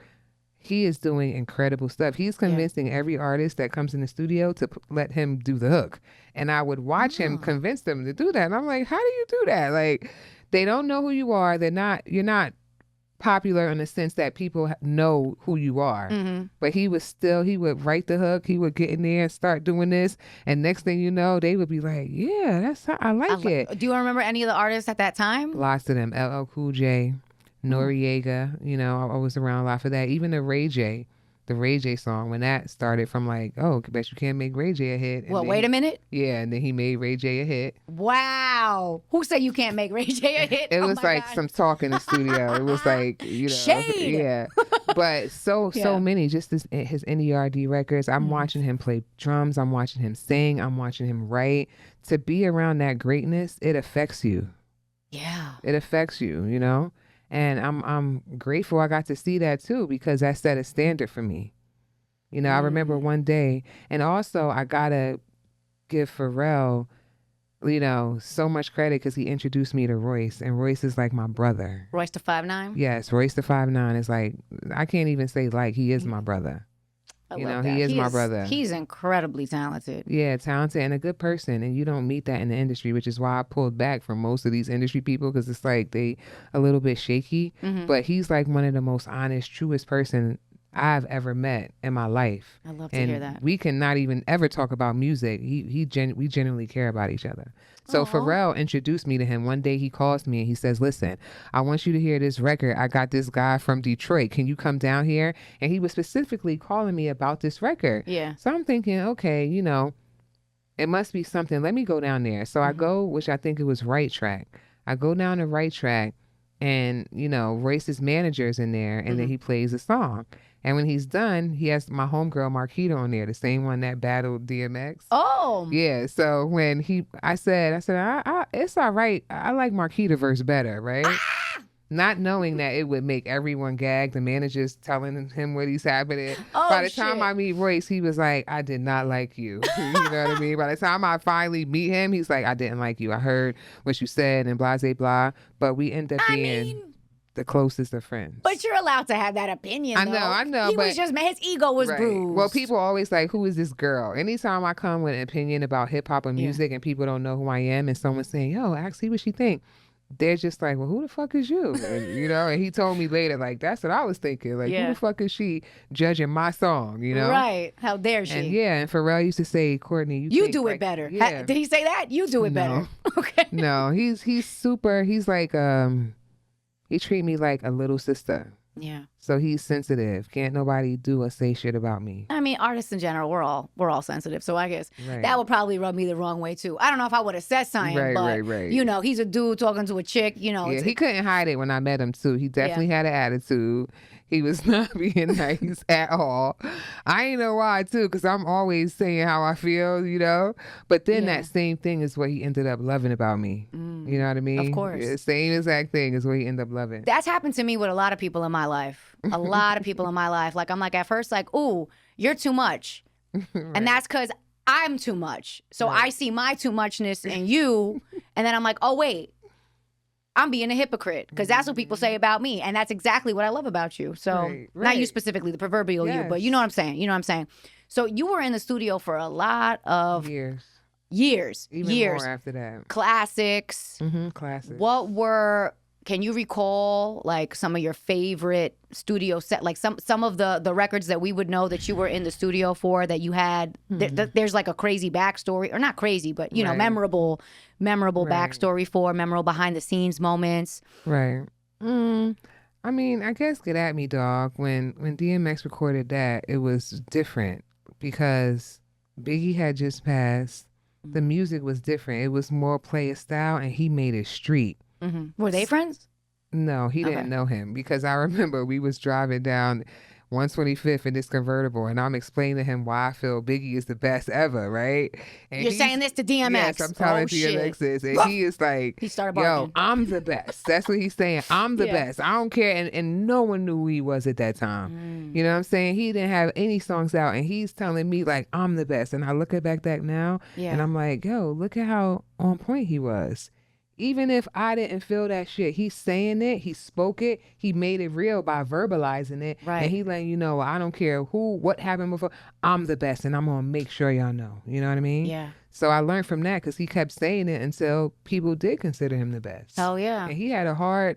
he is doing incredible stuff. He's convincing every artist that comes in the studio to let him do the hook. And I would watch him convince them to do that. And I'm like, how do you do that? Like, they don't know who you are. You're not popular in the sense that people know who you are. But he would write the hook. He would get in there and start doing this. And next thing you know, they would be like, yeah, that's how I like it. Do you remember any of the artists at that time? Lots of them. LL Cool J. Noriega, you know, I was around a lot for that. Even the Ray J song, when that started from like, oh, I bet you can't make Ray J a hit. And Well, wait a minute. Yeah, and then he made Ray J a hit. Wow. Who said you can't make Ray J a hit? It was like some talk in the studio. It was like, you know. Shade. Yeah. But so many, just his NERD records. I'm watching him play drums. I'm watching him sing. I'm watching him write. To be around that greatness, it affects you. Yeah. It affects you, you know? And I'm grateful I got to see that too, because that set a standard for me. You know, I remember one day, and also I gotta give Pharrell, you know, so much credit because he introduced me to Royce, and Royce is like my brother. Royce the 5'9"? Yes, Royce the 5'9" is like, I can't even say like, he is my brother. I love that. He is my brother. He's incredibly talented. Yeah, talented and a good person. And you don't meet that in the industry, which is why I pulled back from most of these industry people, because it's like they a little bit shaky. But he's like one of the most honest, truest person I've ever met in my life. I love to hear that. We cannot even ever talk about music. We genuinely care about each other. So Pharrell introduced me to him. One day he calls me and he says, listen, I want you to hear this record. I got this guy from Detroit. Can you come down here? And he was specifically calling me about this record. Yeah. So I'm thinking, okay, you know, it must be something. Let me go down there. So I go, which I think it was Right Track. I go down to Right Track, and, you know, Royce's manager's in there, and then he plays a song. And when he's done, he has my homegirl Marquita on there, the same one that battled DMX. Oh. Yeah. So when I said, it's all right. I like Marquita verse better, right? Not knowing that it would make everyone gag. The manager's telling him what he's happening. By the time I meet Royce, he was like, I did not like you. You know what I mean? By the time I finally meet him, he's like, I didn't like you. I heard what you said and blah, blah, blah. But we end up being the closest of friends. But you're allowed to have that opinion, though. I know. He was just, his ego was bruised. Well, people always like, who is this girl? Anytime I come with an opinion about hip hop or music and people don't know who I am, and someone's saying, yo, ask see what she think. They're just like, well, who the fuck is you? And, you know, and he told me later, like, that's what I was thinking. Like, who the fuck is she judging my song, you know? Right. How dare she? And and Pharrell used to say, Courtney, you do it better. Yeah. Did he say that? You do it better. Okay. No, he's super, he's like, he treat me like a little sister. Yeah. So he's sensitive. Can't nobody do or say shit about me. I mean, artists in general, we're all sensitive. So I guess that would probably rub me the wrong way too. I don't know if I would have said something, but you know, he's a dude talking to a chick. You know, he couldn't hide it when I met him too. He definitely had an attitude. He was not being nice at all. I ain't know why too, because I'm always saying how I feel, you know. But then that same thing is what he ended up loving about me. You know what I mean? Of course. The same exact thing is what he ended up loving. That's happened to me with a lot of people in my life. A lot of people in my life. Like, I'm like, at first, like, ooh, you're too much. And that's because I'm too much. So I see my too muchness in you. And then I'm like, oh, wait. I'm being a hypocrite, because that's what people say about me. And that's exactly what I love about you. So not you specifically, the proverbial you, but you know what I'm saying. You know what I'm saying? So you were in the studio for a lot of years. Even years. more after that. Classics. Classics. Can you recall like some of your favorite studio set, like some of the records that we would know that you were in the studio for, that you had, there's like a crazy backstory, or not crazy, but you know, memorable backstory for, memorable behind the scenes moments. Right. I mean, I guess Get At Me Dog, when DMX recorded that, it was different because Biggie had just passed. The music was different. It was more player style, and he made it street. Were they friends? No, he didn't know him, because I remember we was driving down 125th in this convertible, and I'm explaining to him why I feel Biggie is the best ever, right? And You're saying this to DMX? Yes, I'm telling DMX this, and he is like, he started yo, barking. I'm the best. That's what he's saying. I'm the Yeah. best. I don't care. And no one knew who he was at that time. You know what I'm saying? He didn't have any songs out, and he's telling me like, I'm the best. And I look at back that now, and I'm like, yo, look at how on point he was. Even if I didn't feel that shit, he's saying it, he spoke it, he made it real by verbalizing it. Right. And he letting you know, I don't care what happened before, I'm the best, and I'm going to make sure y'all know. You know what I mean? Yeah. So I learned from that because he kept saying it until people did consider him the best. Hell yeah. And he had a hard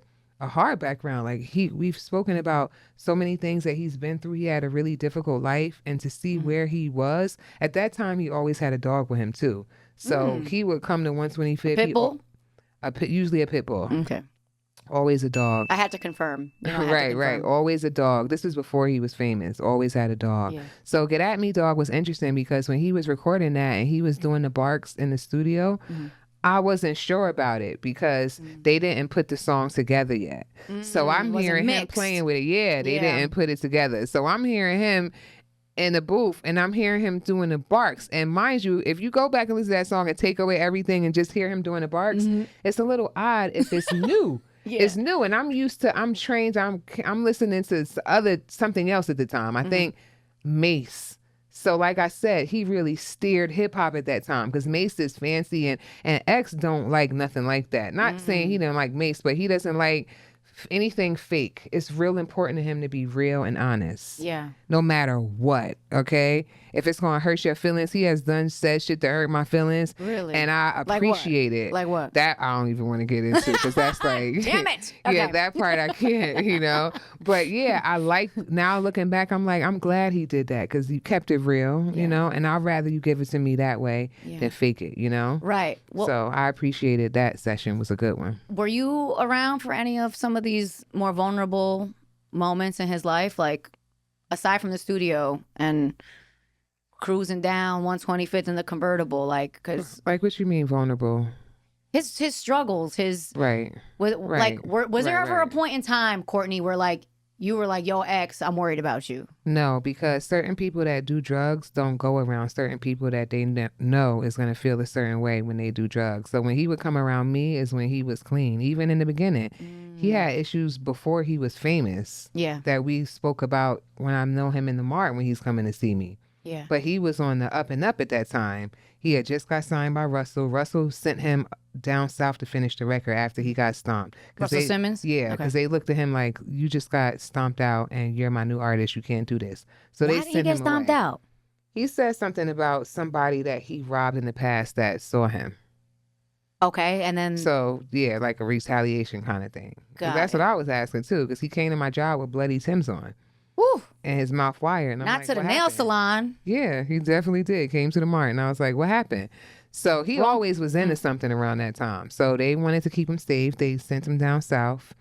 background. Like we've spoken about so many things that he's been through. He had a really difficult life, and to see where he was at that time, he always had a dog with him too. So he would come to 125th. Pitbull? Usually a pit bull. Okay. Always a dog. I had to confirm. You know, I had to Right. confirm. Always a dog. This was before he was famous. Always had a dog. Yeah. So Get At Me Dog was interesting because when he was recording that and he was doing the barks in the studio, I wasn't sure about it because they didn't put the songs together yet. So I'm wasn't hearing him mixed. playing with it. Yeah, they didn't put it together. So I'm hearing him in the booth and I'm hearing him doing the barks. And mind you, if you go back and listen to that song and take away everything and just hear him doing the barks, it's a little odd if it's new. It's new, and I'm trained, I'm listening to something else at the time. I think Mace. So like I said, he really steered hip hop at that time because Mace is fancy and X don't like nothing like that. Not saying he didn't like Mace, but he doesn't like anything fake. It's real important to him to be real and honest. Yeah. No matter what, okay? If it's going to hurt your feelings, he has said shit to hurt my feelings. Really? And I appreciate it. Like what? That I don't even want to get into because that's like... Damn it! Yeah, Okay. that part I can't, you know? But yeah, I like... Now looking back, I'm like, I'm glad he did that because you kept it real, you know? And I'd rather you give it to me that way than fake it, you know? Right. Well, So I appreciated that session. Was a good one. were you around for any of some of these more vulnerable moments in his life? Like, aside from the studio and cruising down 125th in the convertible, like, because Like, what you mean vulnerable? his struggles, his Right. like, was there Right, ever a right. point in time, Courtney, where like you were like, yo, ex, I'm worried about you? No, because certain people that do drugs don't go around certain people that they know is going to feel a certain way when they do drugs. So when he would come around me is when he was clean. Even in the beginning, he had issues before he was famous Yeah. that we spoke about when I know him in the Mart when he's coming to see me. Yeah. But he was on the up and up at that time. He had just got signed by Russell. Russell sent him down south to finish the record after he got stomped. Russell Simmons? Yeah, because they looked at him like, you just got stomped out and you're my new artist. You can't do this. So Why they did he sent get him stomped away. out? He said something about somebody that he robbed in the past that saw him. Okay, and then So, yeah, like a retaliation kind of thing. 'Cause Got that's it. what I was asking, too, because he came to my job with bloody Timbs on whew, and his mouth wired. And I'm not like, to the "What nail happened?" salon. Yeah, he definitely did. Came to the Mart, and I was like, what happened? So he always was into something around that time. So they wanted to keep him safe. They sent him down south,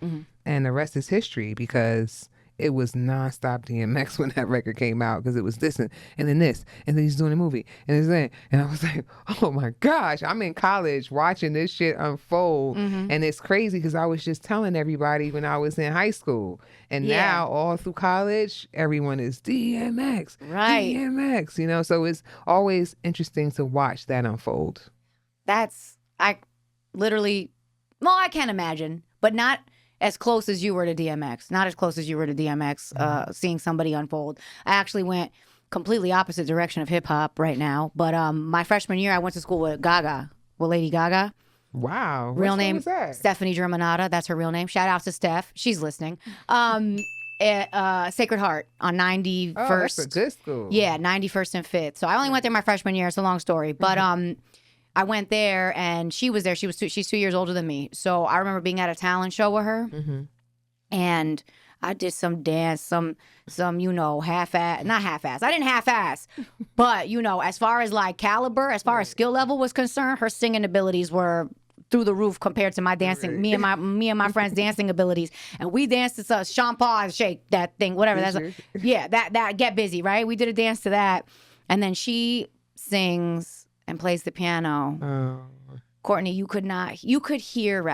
and the rest is history because it was nonstop DMX when that record came out because it was this and then this, and then he's doing a movie, and it's that. And I was like, oh my gosh, I'm in college watching this shit unfold, and it's crazy because I was just telling everybody when I was in high school. And Yeah. now all through college, everyone is DMX, Right. DMX, you know? So it's always interesting to watch that unfold. I literally, well, I can't imagine, but not as close as you were to DMX. Not as close as you were to DMX, seeing somebody unfold. I actually went completely opposite direction of hip hop right now. But my freshman year, I went to school with Lady Gaga. Wow. Real Which one name, was that? Stephanie Germanata. That's her real name. Shout out to Steph. She's listening. Sacred Heart on 91st. Oh, that's a good school. Yeah, 91st and 5th. So I only went there my freshman year. It's a long story. But I went there and she was there. She's 2 years older than me. So I remember being at a talent show with her. And I did some dance, some half-ass, not half-ass. I didn't half-ass. But, as far as like caliber, as far as skill level was concerned, her singing abilities were through the roof compared to my dancing, me and my friends' dancing abilities. And we danced to Sean Paul Shake, that thing, whatever. That Get Busy, right? We did a dance to that. And then she sings and plays the piano. Oh. Courtney, you could hear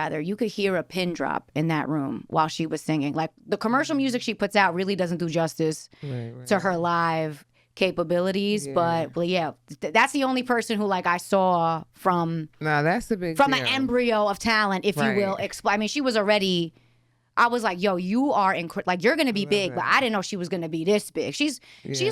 a pin drop in that room while she was singing. Like, the commercial music she puts out really doesn't do justice to her live capabilities. But that's the only person who, like, I saw from that's the big from deal. an embryo of talent, if you will. I mean, she was already, I was like, yo, you are like, you're gonna be big, but I didn't know she was gonna be this big. She's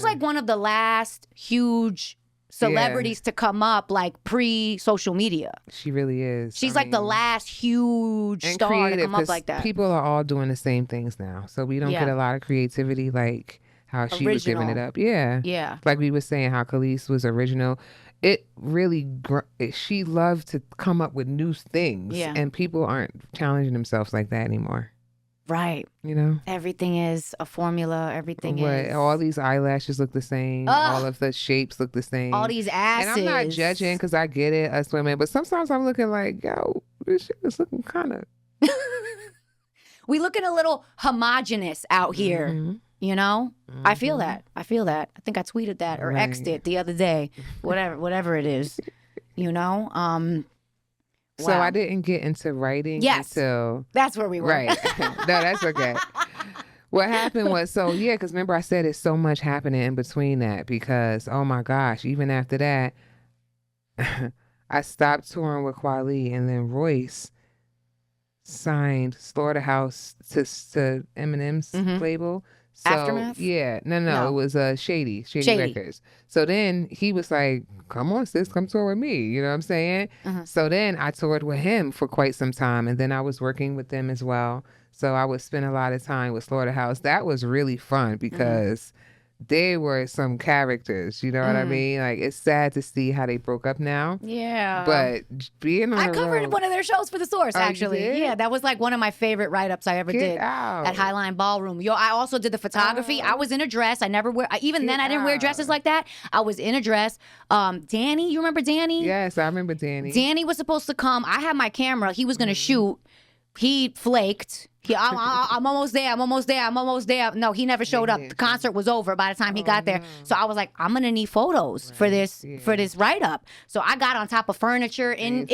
like one of the last huge celebrities to come up, like, pre-social media. She really is. She's like the last huge star to come up like that. People are all doing the same things now, so we don't get a lot of creativity like how she was giving it up. Yeah. Like we were saying, how Khalees was original. It really, she loved to come up with new things, and people aren't challenging themselves like that anymore. Right. You know? Everything is a formula. Everything is. All these eyelashes look the same. All of the shapes look the same. All these asses. And I'm not judging, because I get it, us women. But sometimes I'm looking like, yo, this shit is looking kind of... We looking a little homogenous out here. Mm-hmm. You know? Mm-hmm. I feel that. I think I tweeted that or X'd it the other day. Whatever it is. You know? So I didn't get into writing until... That's where we were. Right. No, that's okay. What happened was, because remember I said it's so much happening in between that, because, oh my gosh, even after that, I stopped touring with Kweli, and then Royce signed Slaughterhouse to Eminem's label. So, Aftermath? Yeah. No. It was Shady Records. So then he was like, come on, sis, come tour with me. You know what I'm saying? So then I toured with him for quite some time. And then I was working with them as well. So I would spend a lot of time with Slaughterhouse. That was really fun because they were some characters. You know what I mean? Like, it's sad to see how they broke up now. Yeah. But being on I covered one of their shows for The Source, actually. Yeah, that was like one of my favorite write-ups I ever did at Highline Ballroom. Yo, I also did the photography. I was in a dress. I never wear, even then I didn't wear dresses like that. I was in a dress. Danny, you remember Danny? Yes, I remember Danny. Danny was supposed to come. I had my camera. He was going to shoot. He flaked. I'm almost there. No, he never showed up. The concert was over by the time he got there. So I was like, I'm gonna need photos for this write up. So I got on top of furniture in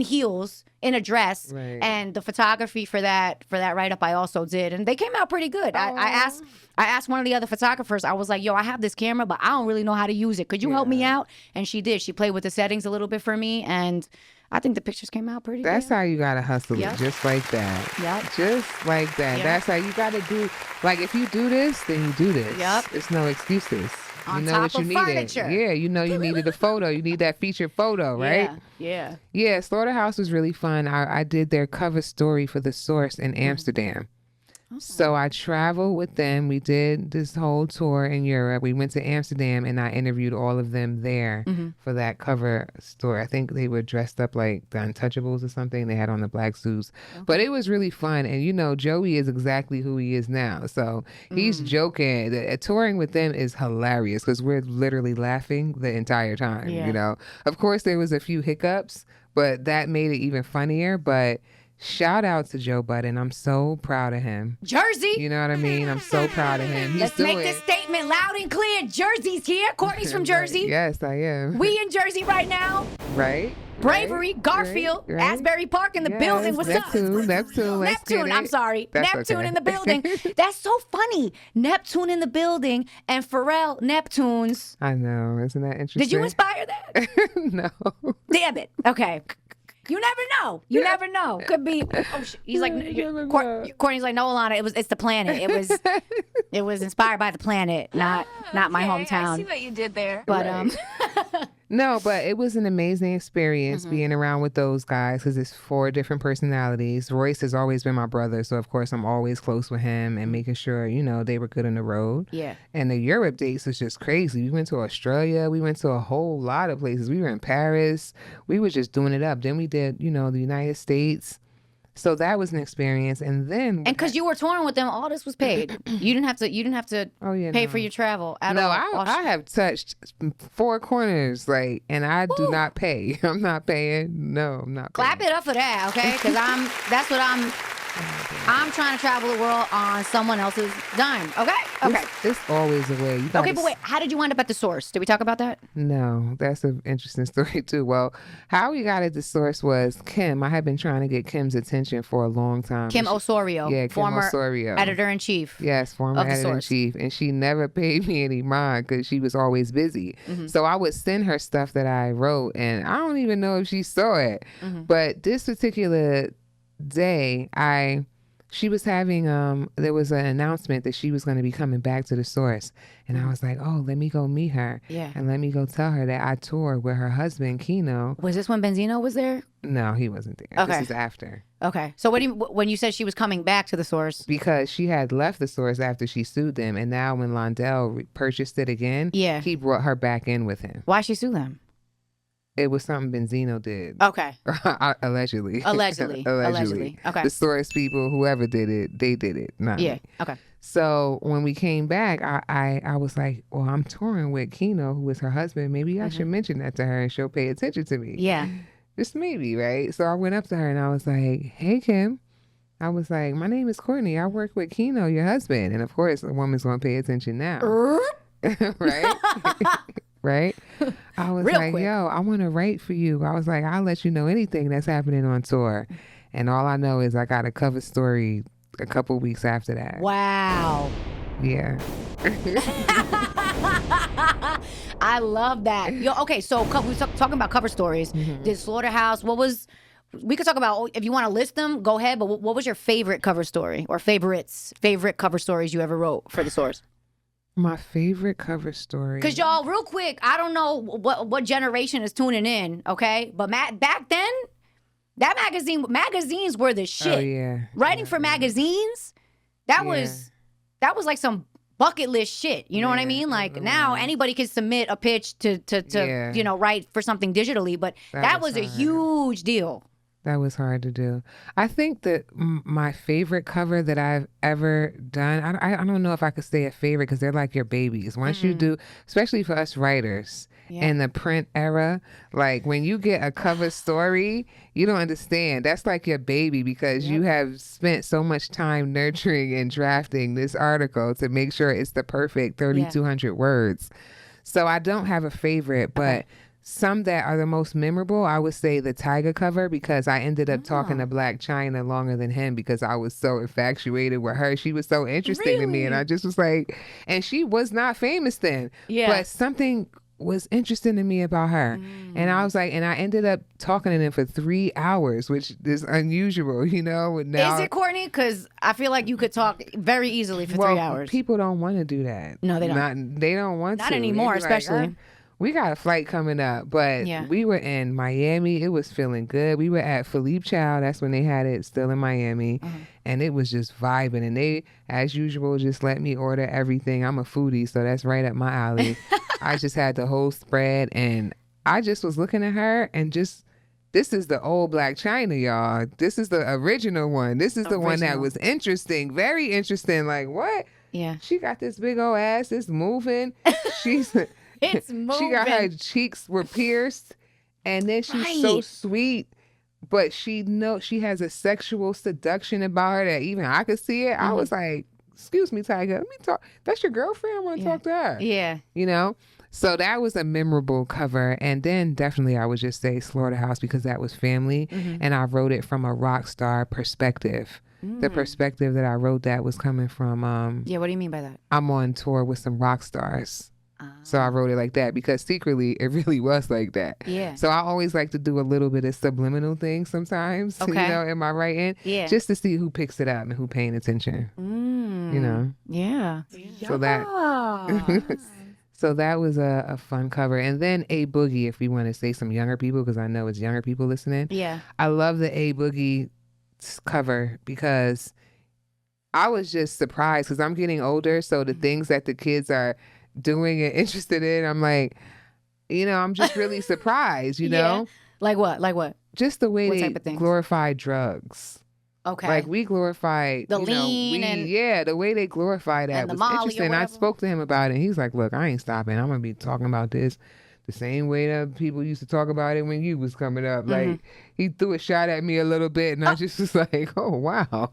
heels, in a dress, and the photography for that write up I also did, and they came out pretty good. I asked one of the other photographers. I was like, yo, I have this camera, but I don't really know how to use it. Could you help me out? And she did. She played with the settings a little bit for me, and I think the pictures came out pretty good. That's how you gotta hustle it, just like that. Just like that. That's how you gotta do. Like, if you do this, then you do this. It's no excuses. On you know top what you of needed. Furniture. Yeah, you know you needed a photo. You need that featured photo, right? Yeah, Slaughterhouse was really fun. I did their cover story for The Source in Amsterdam. So I traveled with them. We did this whole tour in Europe. We went to Amsterdam, and I interviewed all of them there for that cover story. I think they were dressed up like the Untouchables or something. They had on the black suits. But it was really fun. And, you know, Joey is exactly who he is now. So he's joking. Touring with them is hilarious because we're literally laughing the entire time, you know. Of course, there was a few hiccups, but that made it even funnier. But shout out to Joe Budden. I'm so proud of him. Jersey. You know what I mean? I'm so proud of him. Let's make this statement loud and clear. Jersey's here. Courtney's from Jersey. Yes, I am. We in Jersey right now. Right. Bravery, Garfield, Asbury Park in the building. What's Neptune, up? Neptune, I'm sorry. That's Neptune okay. in the building. That's so funny. Neptune in the building and Pharrell Neptunes. I know. Isn't that interesting? Did you inspire that? No. Damn it. Okay. You never know. You never know. Could be. Oh, he's like, Courtney's like, no, Alana. It's the planet. It was inspired by the planet, not my hometown. I see what you did there. But No, but it was an amazing experience being around with those guys because it's 4 different personalities. Royce has always been my brother, so of course I'm always close with him and making sure, you know, they were good on the road. Yeah. And the Europe dates was just crazy. We went to Australia. We went to a whole lot of places. We were in Paris. We were just doing it up. Then we did, you know, the United States. So that was an experience, and then because you were touring with them, all this was paid. You didn't have to pay for your travel at all. I have touched 4 corners, like, and I do not pay. I'm not paying. No, I'm not. Clap paying. it up for that, okay? Because that's what I'm. I'm trying to travel the world on someone else's dime. Okay. It's always a way. Okay, but wait, how did you wind up at the source? Did we talk about that? No, that's an interesting story too. Well, how we got at the source was Kim. I had been trying to get Kim's attention for a long time. Kim Osorio. Yeah, Kim former Osorio. editor-in-chief. Yes, former of the editor-in-chief. And she never paid me any mind because she was always busy. So I would send her stuff that I wrote, and I don't even know if she saw it. But this particular day, she was having there was an announcement that she was going to be coming back to the source, and I was like, oh, let me go meet her, and let me go tell her that I toured with her husband Kino. Was this when Benzino was there? No, he wasn't there. Okay. This is after. Okay, so when you said she was coming back to the source? Because she had left the source after she sued them, and now when Londell purchased it again, he brought her back in with him. Why she sue them? It was something Benzino did. Okay. Allegedly. Allegedly. Okay. The source people, whoever did it, they did it. Not me. Okay. So when we came back, I was like, well, I'm touring with Kino, who was her husband. Maybe I should mention that to her and she'll pay attention to me. Yeah. Just maybe, right? So I went up to her and I was like, hey, Kim. I was like, my name is Courtney. I work with Kino, your husband. And of course, a woman's going to pay attention now. Right? Right? I was Real like, quick. yo, I want to write for you. I was like, I'll let you know anything that's happening on tour. And all I know is I got a cover story a couple weeks after that. Wow. Yeah. I love that. Okay, so we talking about cover stories. Did Slaughterhouse, we could talk about, if you want to list them, go ahead, but what was your favorite cover story or favorite cover stories you ever wrote for the source? My favorite cover story. Because y'all, real quick, I don't know what generation is tuning in, okay? But back then, magazines were the shit. Oh, yeah. Writing for magazines, that was like some bucket list shit. You know what I mean? Like now anybody can submit a pitch to write for something digitally, but that was a huge deal. That was hard to do. I think that my favorite cover that I've ever done, I don't know if I could say a favorite because they're like your babies. Once you do, especially for us writers in the print era, like when you get a cover story, you don't understand. That's like your baby because you have spent so much time nurturing and drafting this article to make sure it's the perfect 3,200 words. So I don't have a favorite, but some that are the most memorable, I would say the Tiger cover, because I ended up talking to Black China longer than him because I was so infatuated with her. She was so interesting to me, and I just was like, and she was not famous then, but something was interesting to me about her. And I was like, and I ended up talking to them for 3 hours, which is unusual, you know. Now, is it, Courtney? Because I feel like you could talk very easily for 3 hours. People don't want to do that. No, they don't. They don't want to. Not anymore, especially. We got a flight coming up, but we were in Miami. It was feeling good. We were at Philippe Chow. That's when they had it still in Miami. And it was just vibing. And they, as usual, just let me order everything. I'm a foodie, so that's right up my alley. I just had the whole spread. And I just was looking at her and just, this is the old Black China, y'all. This is the original one. This is the one that was interesting. Very interesting. Like, what? Yeah. She got this big old ass. It's moving. She's... It's moving. She got her cheeks were pierced, and then she's so sweet, but she has a sexual seduction about her that even I could see it. I was like, "Excuse me, Tiger, let me talk. That's your girlfriend. I want to talk to her." Yeah, you know. So that was a memorable cover, and then definitely I would just say Slaughterhouse because that was family, and I wrote it from a rock star perspective. The perspective that I wrote that was coming from. What do you mean by that? I'm on tour with some rock stars. So I wrote it like that because secretly it really was like that. Yeah. So I always like to do a little bit of subliminal things sometimes, you know, in my writing. Yeah. Just to see who picks it up and who paying attention. You know? Yeah. So that was a fun cover. And then A Boogie, if we want to say some younger people, because I know it's younger people listening. Yeah. I love the A Boogie cover because I was just surprised because I'm getting older. So the things that the kids are doing and interested in, I'm like, you know, I'm just really surprised, you know? Like what? Just the way they glorify drugs. Okay. Like we glorify the lean the way they glorify that was interesting. I spoke to him about it. He's like, look, I ain't stopping. I'm gonna be talking about this the same way that people used to talk about it when you was coming up. Like he threw a shot at me a little bit and I just was like, oh wow.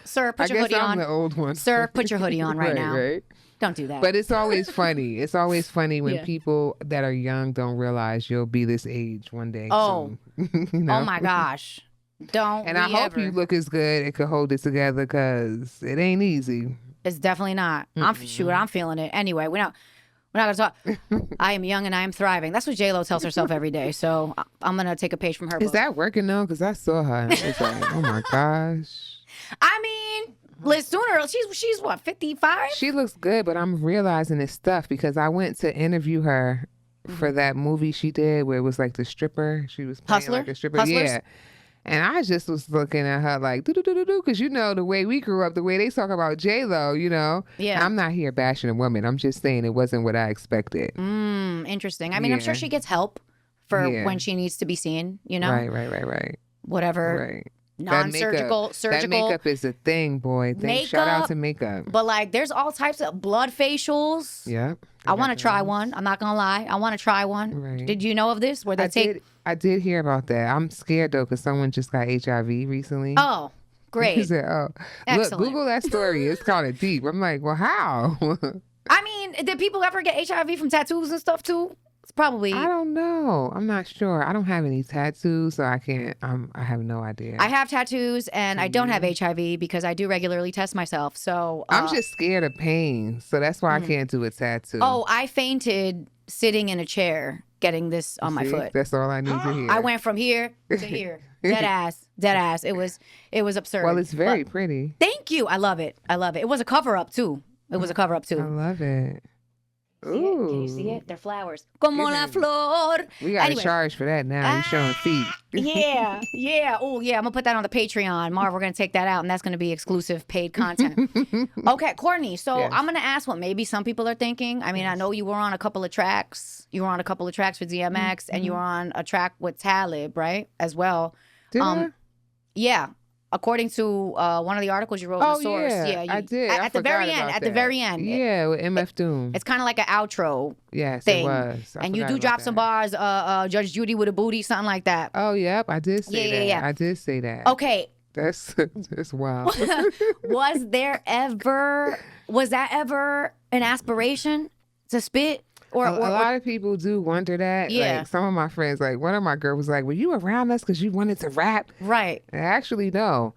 Sir, put your I hoodie guess I'm on. the old one. Sir, put your hoodie on right now. Right. Don't do that. But it's always funny. It's always funny when Yeah. people that are young don't realize you'll be this age one day. Oh. soon. You know? Oh my gosh. Don't And I hope you look as good and can hold it together because it ain't easy. It's definitely not. I'm feeling it. Anyway, we're not gonna talk. I am young and I am thriving. That's what J-Lo tells herself every day. So I'm gonna take a page from her Is book. that working though? Because I saw her. And it's like, oh my gosh. I mean, Liz Sooner, she's what, 55? She looks good, but I'm realizing it's stuff because I went to interview her for that movie she did where it was like the stripper. She was playing Hustler? like a stripper. Hustlers? Yeah. And I just was looking at her like, do-do-do-do-do, because you know the way we grew up, the way they talk about J-Lo, you know? Yeah. I'm not here bashing a woman. I'm just saying it wasn't what I expected. Interesting. I mean, I'm sure Yeah. she gets help for Yeah. when she needs to be seen, you know? Right. Whatever. Right. Non-surgical, That surgical. makeup is a thing, boy. Shout out to makeup. But like, there's all types of blood facials. Yep. I want to try one. I'm not gonna lie. I want to try one. Right. Did you know of this? Where they take? I did hear about that. I'm scared though because someone just got HIV recently. Oh, He great. said, "Oh, Excellent. look, Google that story. It's kind of deep." I'm like, "Well, how?" I mean, did people ever get HIV from tattoos and stuff too? It's probably. I don't know. I'm not sure. I don't have any tattoos, so I can't. I have no idea. I have tattoos and I don't have HIV because I do regularly test myself. So I'm just scared of pain, so that's why I can't do a tattoo. Oh, I fainted sitting in a chair getting this on my See? foot. That's all I need to hear. I went from here to here. Dead ass. It was absurd. Well, it's very But pretty. thank you. I love it. It was a cover up too. I love it. See it? Can you see it? They're flowers. Como la flor. We got to Anyway. charge for that now. You showing feet. Yeah. Oh, yeah. I'm going to put that on the Patreon. Marv, we're going to take that out, and that's going to be exclusive paid content. Okay, Courtney. So Yes. I'm going to ask what maybe some people are thinking. I mean, I know you were on a couple of tracks. You were on a couple of tracks with DMX, and you were on a track with Talib, right? As well. Did I? Yeah. According to one of the articles you wrote in Oh, the source. yeah, I did. At the very forgot end. about At the that. very end. Yeah, with MF Doom. It's kind of like an outro Yes, thing. it was. I And you forgot do about drop some that. bars, Judge Judy with a booty, something like that. Oh, yep. I did say that. Yeah. I did say that. Okay. That's wild. Was that ever an aspiration to spit? Or a lot of people do wonder that. Yeah. Like some of my friends, like one of my girls was like, were you around us because you wanted to rap? right. And actually, no.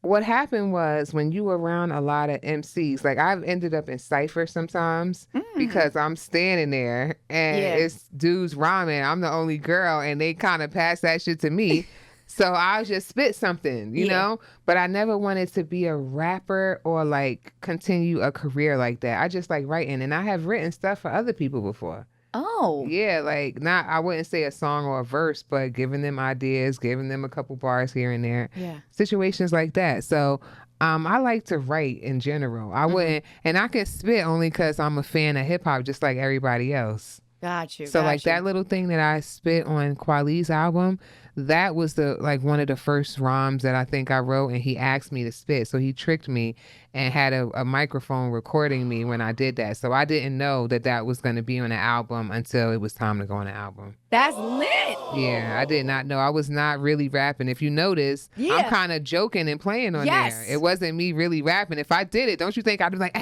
What happened was when you were around a lot of MCs, like I've ended up in Cypher sometimes because I'm standing there and Yeah. it's dudes rhyming. I'm the only girl and they kind of pass that shit to me. So I'll just spit something, you Yeah. know? But I never wanted to be a rapper or like continue a career like that. I just like writing and I have written stuff for other people before. Oh. Yeah, like I wouldn't say a song or a verse, but giving them ideas, giving them a couple bars here and there. Yeah. Situations like that. So I like to write in general. I wouldn't, and I can spit only because I'm a fan of hip hop just like everybody else. Got you. So like that little thing that I spit on Kweli's album, that was one of the first rhymes that I think I wrote, and he asked me to spit. So he tricked me and had a microphone recording me when I did that. So I didn't know that was going to be on the album until it was time to go on the album. That's lit. Yeah, I did not know. I was not really rapping. If you notice, Yeah. I'm kind of joking and playing on Yes. there. It wasn't me really rapping. If I did it, don't you think I'd be like,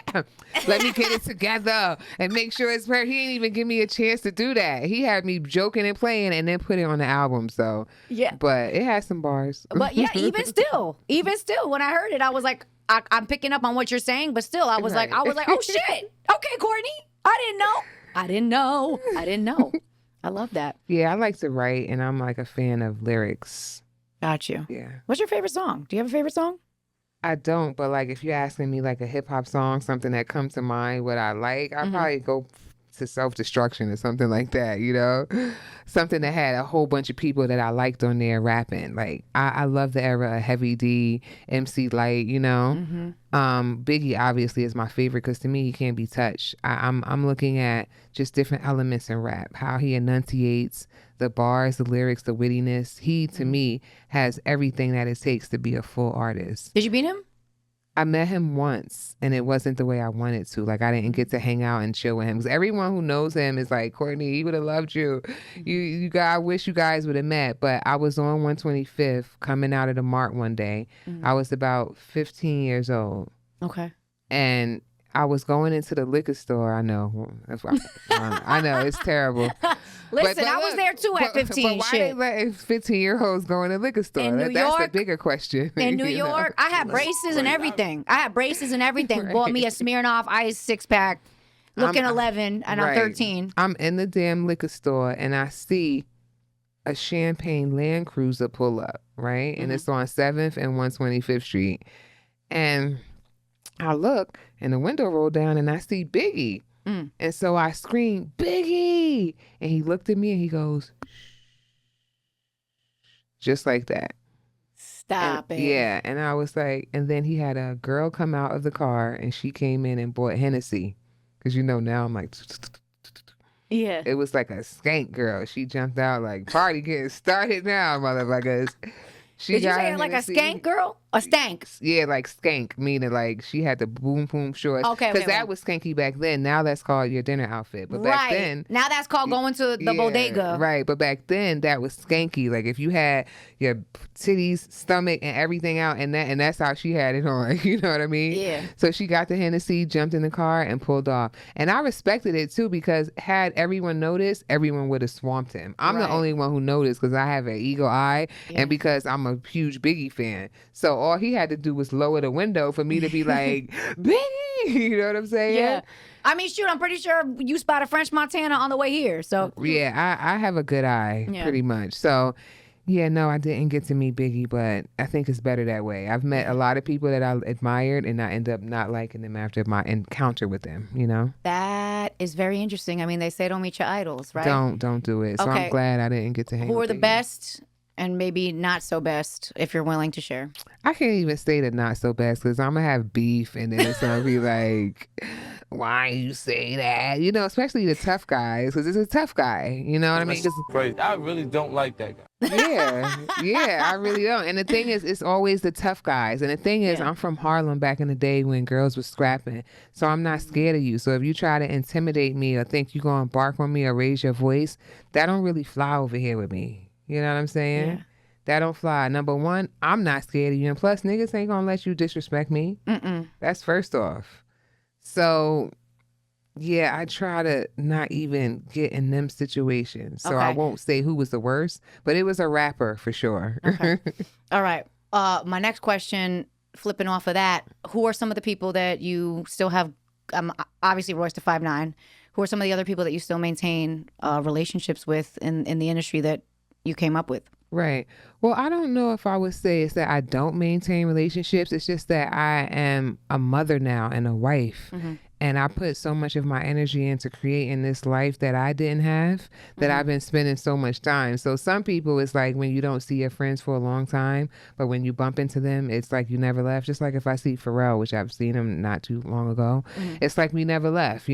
let me get it together and make sure it's fair. He didn't even give me a chance to do that. He had me joking and playing and then put it on the album. So, Yeah. but it has some bars. But yeah, even still, when I heard it, I was like, I'm picking up on what you're saying, but still, I was Right. like, oh shit. Okay, Courtney. I didn't know. I love that. Yeah, I like to write and I'm like a fan of lyrics. Got you. Yeah. What's your favorite song? Do you have a favorite song? I don't, but like if you're asking me like a hip hop song, something that comes to mind, what I like, I'll probably go to Self-Destruction or something like that, you know? Something that had a whole bunch of people that I liked on there rapping. Like I love the era of Heavy D, MC Light, you know? Biggie obviously is my favorite because to me he can't be touched. I'm looking at just different elements in rap, how he enunciates the bars, the lyrics, the wittiness. He to me has everything that it takes to be a full artist. Did you beat him? I met him once, and it wasn't the way I wanted to. Like, I didn't get to hang out and chill with him. Because everyone who knows him is like, Courtney, he would have loved you. You guys, I wish you guys would have met. But I was on 125th coming out of the Mart one day. I was about 15 years old. Okay. And I was going into the liquor store. I know. That's why I know. It's terrible. Listen, I was there too at 15. But why they let 15-year-olds go in the liquor store? In New That's the York- bigger question. In New you know? York, I had braces and everything. Bought me a Smirnoff Ice 6-pack, looking 11, and I'm 13. I'm in the damn liquor store, and I see a champagne Land Cruiser pull up, right? And it's on 7th and 125th Street. And I look, and the window rolled down, and I see Biggie. And so I screamed, Biggie! And he looked at me, and he goes, shh. Just like that. Stop it. Yeah, and I was like, and then he had a girl come out of the car, and she came in and bought Hennessy. Because, now I'm like... Yeah. It was like a skank girl. She jumped out like, party getting started now, motherfuckers. Did you say it like a skank girl? A stank? Yeah, like skank, meaning like she had the boom boom shorts. Okay, because that was skanky back then. Now that's called your dinner outfit. But back then, now that's called going to the bodega. Right, but back then that was skanky. Like if you had your titties, stomach, and everything out, and that's how she had it on. You know what I mean? Yeah. So she got the Hennessy, jumped in the car, and pulled off. And I respected it too because had everyone noticed, everyone would have swamped him. I'm the only one who noticed because I have an eagle eye, and because I'm a huge Biggie fan. So all he had to do was lower the window for me to be like, Biggie, you know what I'm saying? Yeah. I mean, shoot, I'm pretty sure you spotted French Montana on the way here. So yeah, I have a good eye, pretty much. So yeah, no, I didn't get to meet Biggie, but I think it's better that way. I've met a lot of people that I admired, and I end up not liking them after my encounter with them, That is very interesting. I mean, they say don't meet your idols, right? Don't do it. So I'm glad I didn't get to hang Who with are the Biggie. best and maybe not so best, if you're willing to share? I can't even say the not so best because I'm going to have beef, and then it's going to be like, why you say that? Especially the tough guys, because it's a tough guy. You know what I mean? Crazy. I really don't like that guy. Yeah, I really don't. And the thing is, it's always the tough guys. And the thing is, I'm from Harlem back in the day when girls were scrapping. So I'm not scared of you. So if you try to intimidate me or think you're going to bark on me or raise your voice, that don't really fly over here with me. You know what I'm saying? Yeah. That don't fly. Number one, I'm not scared of you. And plus, niggas ain't going to let you disrespect me. That's first off. So, yeah, I try to not even get in them situations. So I won't say who was the worst, but it was a rapper for sure. Okay. All right. My next question, flipping off of that, who are some of the people that you still have, obviously Royce the 5'9", who are some of the other people that you still maintain relationships with in the industry that you came up with? Right. Well, I don't know if I would say it's that I don't maintain relationships. It's just that I am a mother now and a wife. And I put so much of my energy into creating this life that I didn't have, that I've been spending so much time. So some people, it's like when you don't see your friends for a long time, but when you bump into them, it's like you never left. Just like if I see Pharrell, which I've seen him not too long ago, it's like we never left,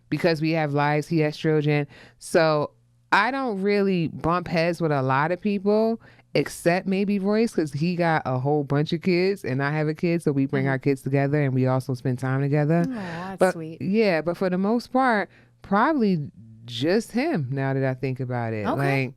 because we have lives, he has children. So I don't really bump heads with a lot of people, except maybe Royce, because he got a whole bunch of kids and I have a kid, so we bring our kids together and we also spend time together. Oh, that's but, sweet. Yeah, but for the most part, probably just him now that I think about it. Okay.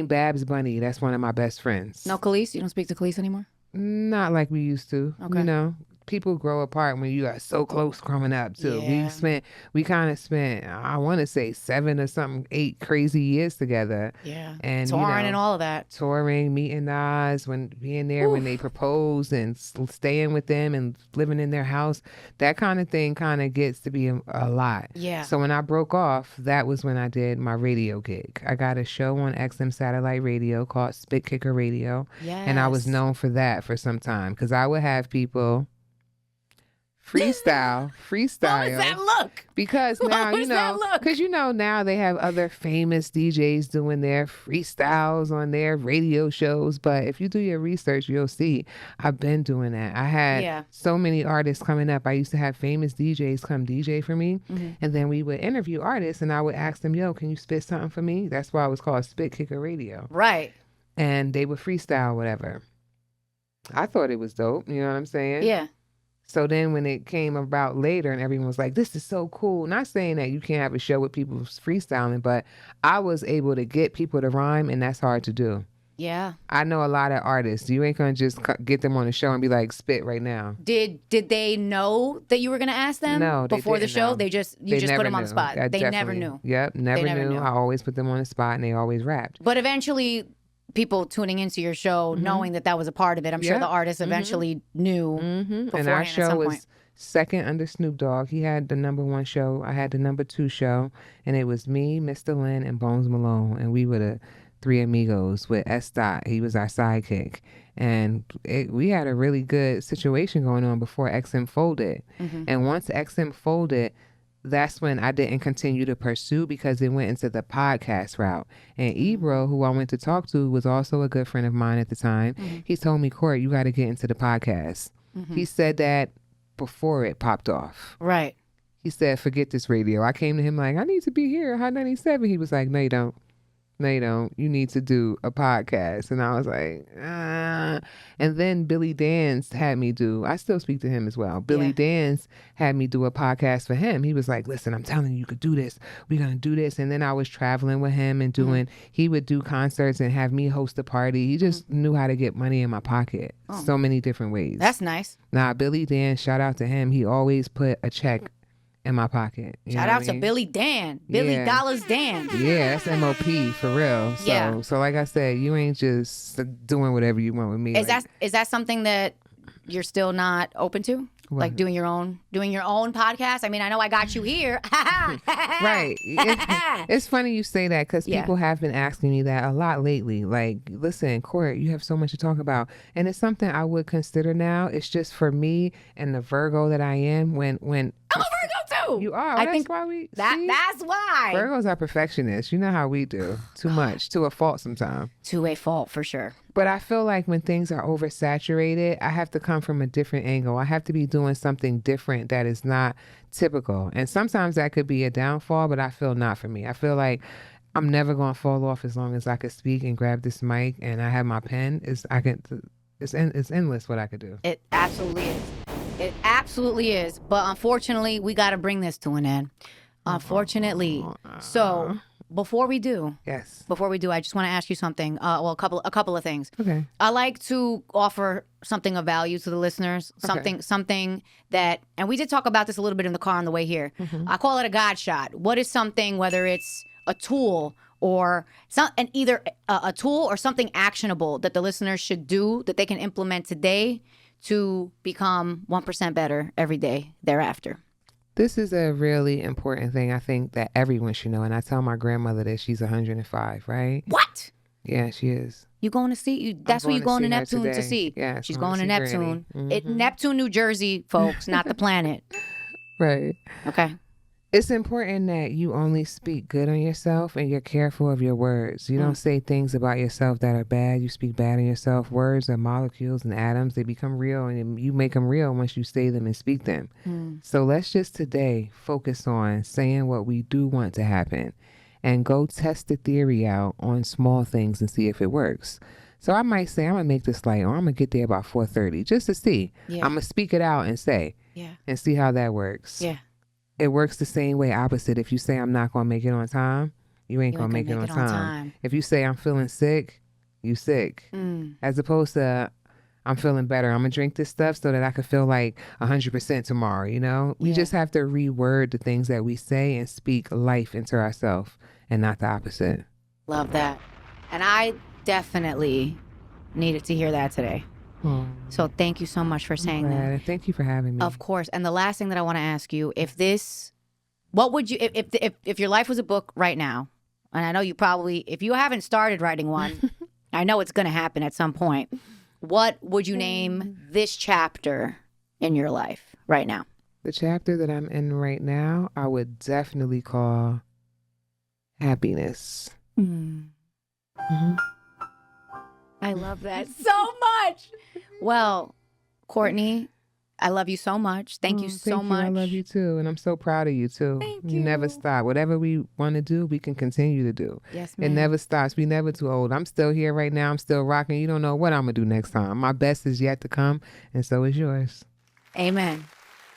Babs Bunny, that's one of my best friends. No Khalees? You don't speak to Khalees anymore? Not like we used to. Okay. People grow apart when you are so close growing up too. Yeah. We kind of spent, I want to say 7 or something, 8 crazy years together. Yeah. And touring and all of that. Touring, meeting Nas, being there when they proposed and staying with them and living in their house. That kind of thing kind of gets to be a lot. Yeah. So when I broke off, that was when I did my radio gig. I got a show on XM Satellite Radio called Spit Kicker Radio. Yes. And I was known for that for some time because I would have people freestyle. How does that look? Because now, now they have other famous DJs doing their freestyles on their radio shows. But if you do your research, you'll see I've been doing that. I had so many artists coming up. I used to have famous DJs come DJ for me. And then we would interview artists and I would ask them, yo, can you spit something for me? That's why it was called Spit Kicker Radio. Right. And they would freestyle whatever. I thought it was dope. You know what I'm saying? Yeah. So then when it came about later and everyone was like, this is so cool. Not saying that you can't have a show with people freestyling, but I was able to get people to rhyme, and that's hard to do. Yeah. I know a lot of artists. You ain't going to just get them on the show and be like, spit right now. Did they know that you were going to ask them No, they before the didn't show? know. You just They put never them on the knew. spot. I They never definitely- knew. Yep, never knew. I always put them on the spot, and they always rapped. But eventually, people tuning into your show, knowing that was a part of it, I'm sure Yep. the artist eventually knew. And beforehand our at show some was point. second under Snoop Dogg. He had the #1 show. I had the #2 show. And it was me, Mr. Lynn, and Bones Malone. And we were the three amigos with S. Dot. He was our sidekick. And we had a really good situation going on before XM folded. And once XM folded, that's when I didn't continue to pursue because it went into the podcast route. And Ebro, who I went to talk to, was also a good friend of mine at the time. He told me, Court, you got to get into the podcast. He said that before it popped off. Right. He said, forget this radio. I came to him like, I need to be here, Hot 97. He was like, no, you don't. No, you don't. You need to do a podcast. And I was like, ah. And then Billy Dan's had me do, I still speak to him as well. Billy Dan's had me do a podcast for him. He was like, listen, I'm telling you, you could do this. We're going to do this. And then I was traveling with him and doing, he would do concerts and have me host a party. He just knew how to get money in my pocket so many different ways. That's nice. Now, Billy Dan, shout out to him. He always put a check in my pocket. Shout out to Billy Dan. Billy Dollars Dan. Yeah, that's MOP for real. So, so like I said, you ain't just doing whatever you want with me. Is that something that you're still not open to? What? Like doing your own podcast? I mean, I know I got you here. Right. It's funny you say that because people have been asking me that a lot lately. Like, listen, Court, you have so much to talk about. And it's something I would consider now. It's just for me and the Virgo that I am when I'm a Virgo too. You are. I That's think why we that's why. Virgos are perfectionists. You know how we do. Too much. To a fault sometimes. To a fault for sure. But I feel like when things are oversaturated, I have to come from a different angle. I have to be doing something different that is not typical. And sometimes that could be a downfall, but I feel not for me. I feel like I'm never going to fall off as long as I can speak and grab this mic and I have my pen. It's endless what I could do. It absolutely is. It absolutely is. But unfortunately, we got to bring this to an end. Unfortunately. So before we do, I just want to ask you something. Well, a couple of things. Okay. I like to offer something of value to the listeners. Something that, and we did talk about this a little bit in the car on the way here. I call it a God shot. What is something, whether it's a tool or either a tool or something actionable that the listeners should do that they can implement today to become 1% better every day thereafter? This is a really important thing I think that everyone should know. And I tell my grandmother that she's 105, right? What? Yeah, she is. You going to see? That's where you're going to Neptune to see. Yeah, she's going to Neptune. Granny. Neptune, New Jersey, folks, not the planet. Right. Okay. It's important that you only speak good on yourself and you're careful of your words. You don't say things about yourself that are bad. You speak bad on yourself. Words are molecules and atoms. They become real and you make them real once you say them and speak them. So let's just today focus on saying what we do want to happen and go test the theory out on small things and see if it works. So I might say, I'm going to make this light or I'm going to get there about 4:30 just to see. Yeah. I'm going to speak it out and say and see how that works. Yeah. It works the same way opposite. If you say I'm not going to make it on time, you ain't going to make it on time. If you say I'm feeling sick, you sick. As opposed to I'm feeling better. I'm going to drink this stuff so that I can feel like 100% tomorrow, you know? We just have to reword the things that we say and speak life into ourselves and not the opposite. Love that. And I definitely needed to hear that today. So thank you so much for saying that. Thank you for having me. Of course. And the last thing that I want to ask you, what would you, if your life was a book right now, and I know you probably, if you haven't started writing one, I know it's going to happen at some point. What would you name this chapter in your life right now? The chapter that I'm in right now, I would definitely call happiness. I love that so much. Well, Courtney, I love you so much. Thank you so Thank you. much. I love you too. And I'm so proud of you too. Thank You never you. stop. Whatever we want to do, we can continue to do. Yes, It ma'am. never stops. We never too old. I'm still here right now. I'm still rocking. You don't know what I'm going to do next time. My best is yet to come, and so is yours. Amen.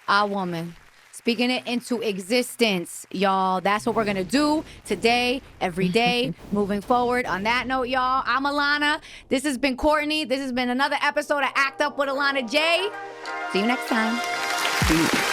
Our woman. Speaking it into existence, y'all. That's what we're going to do today, every day, moving forward. On that note, y'all, I'm Alana. This has been Courtney. This has been another episode of Act Up with Alana J. See you next time. Peace.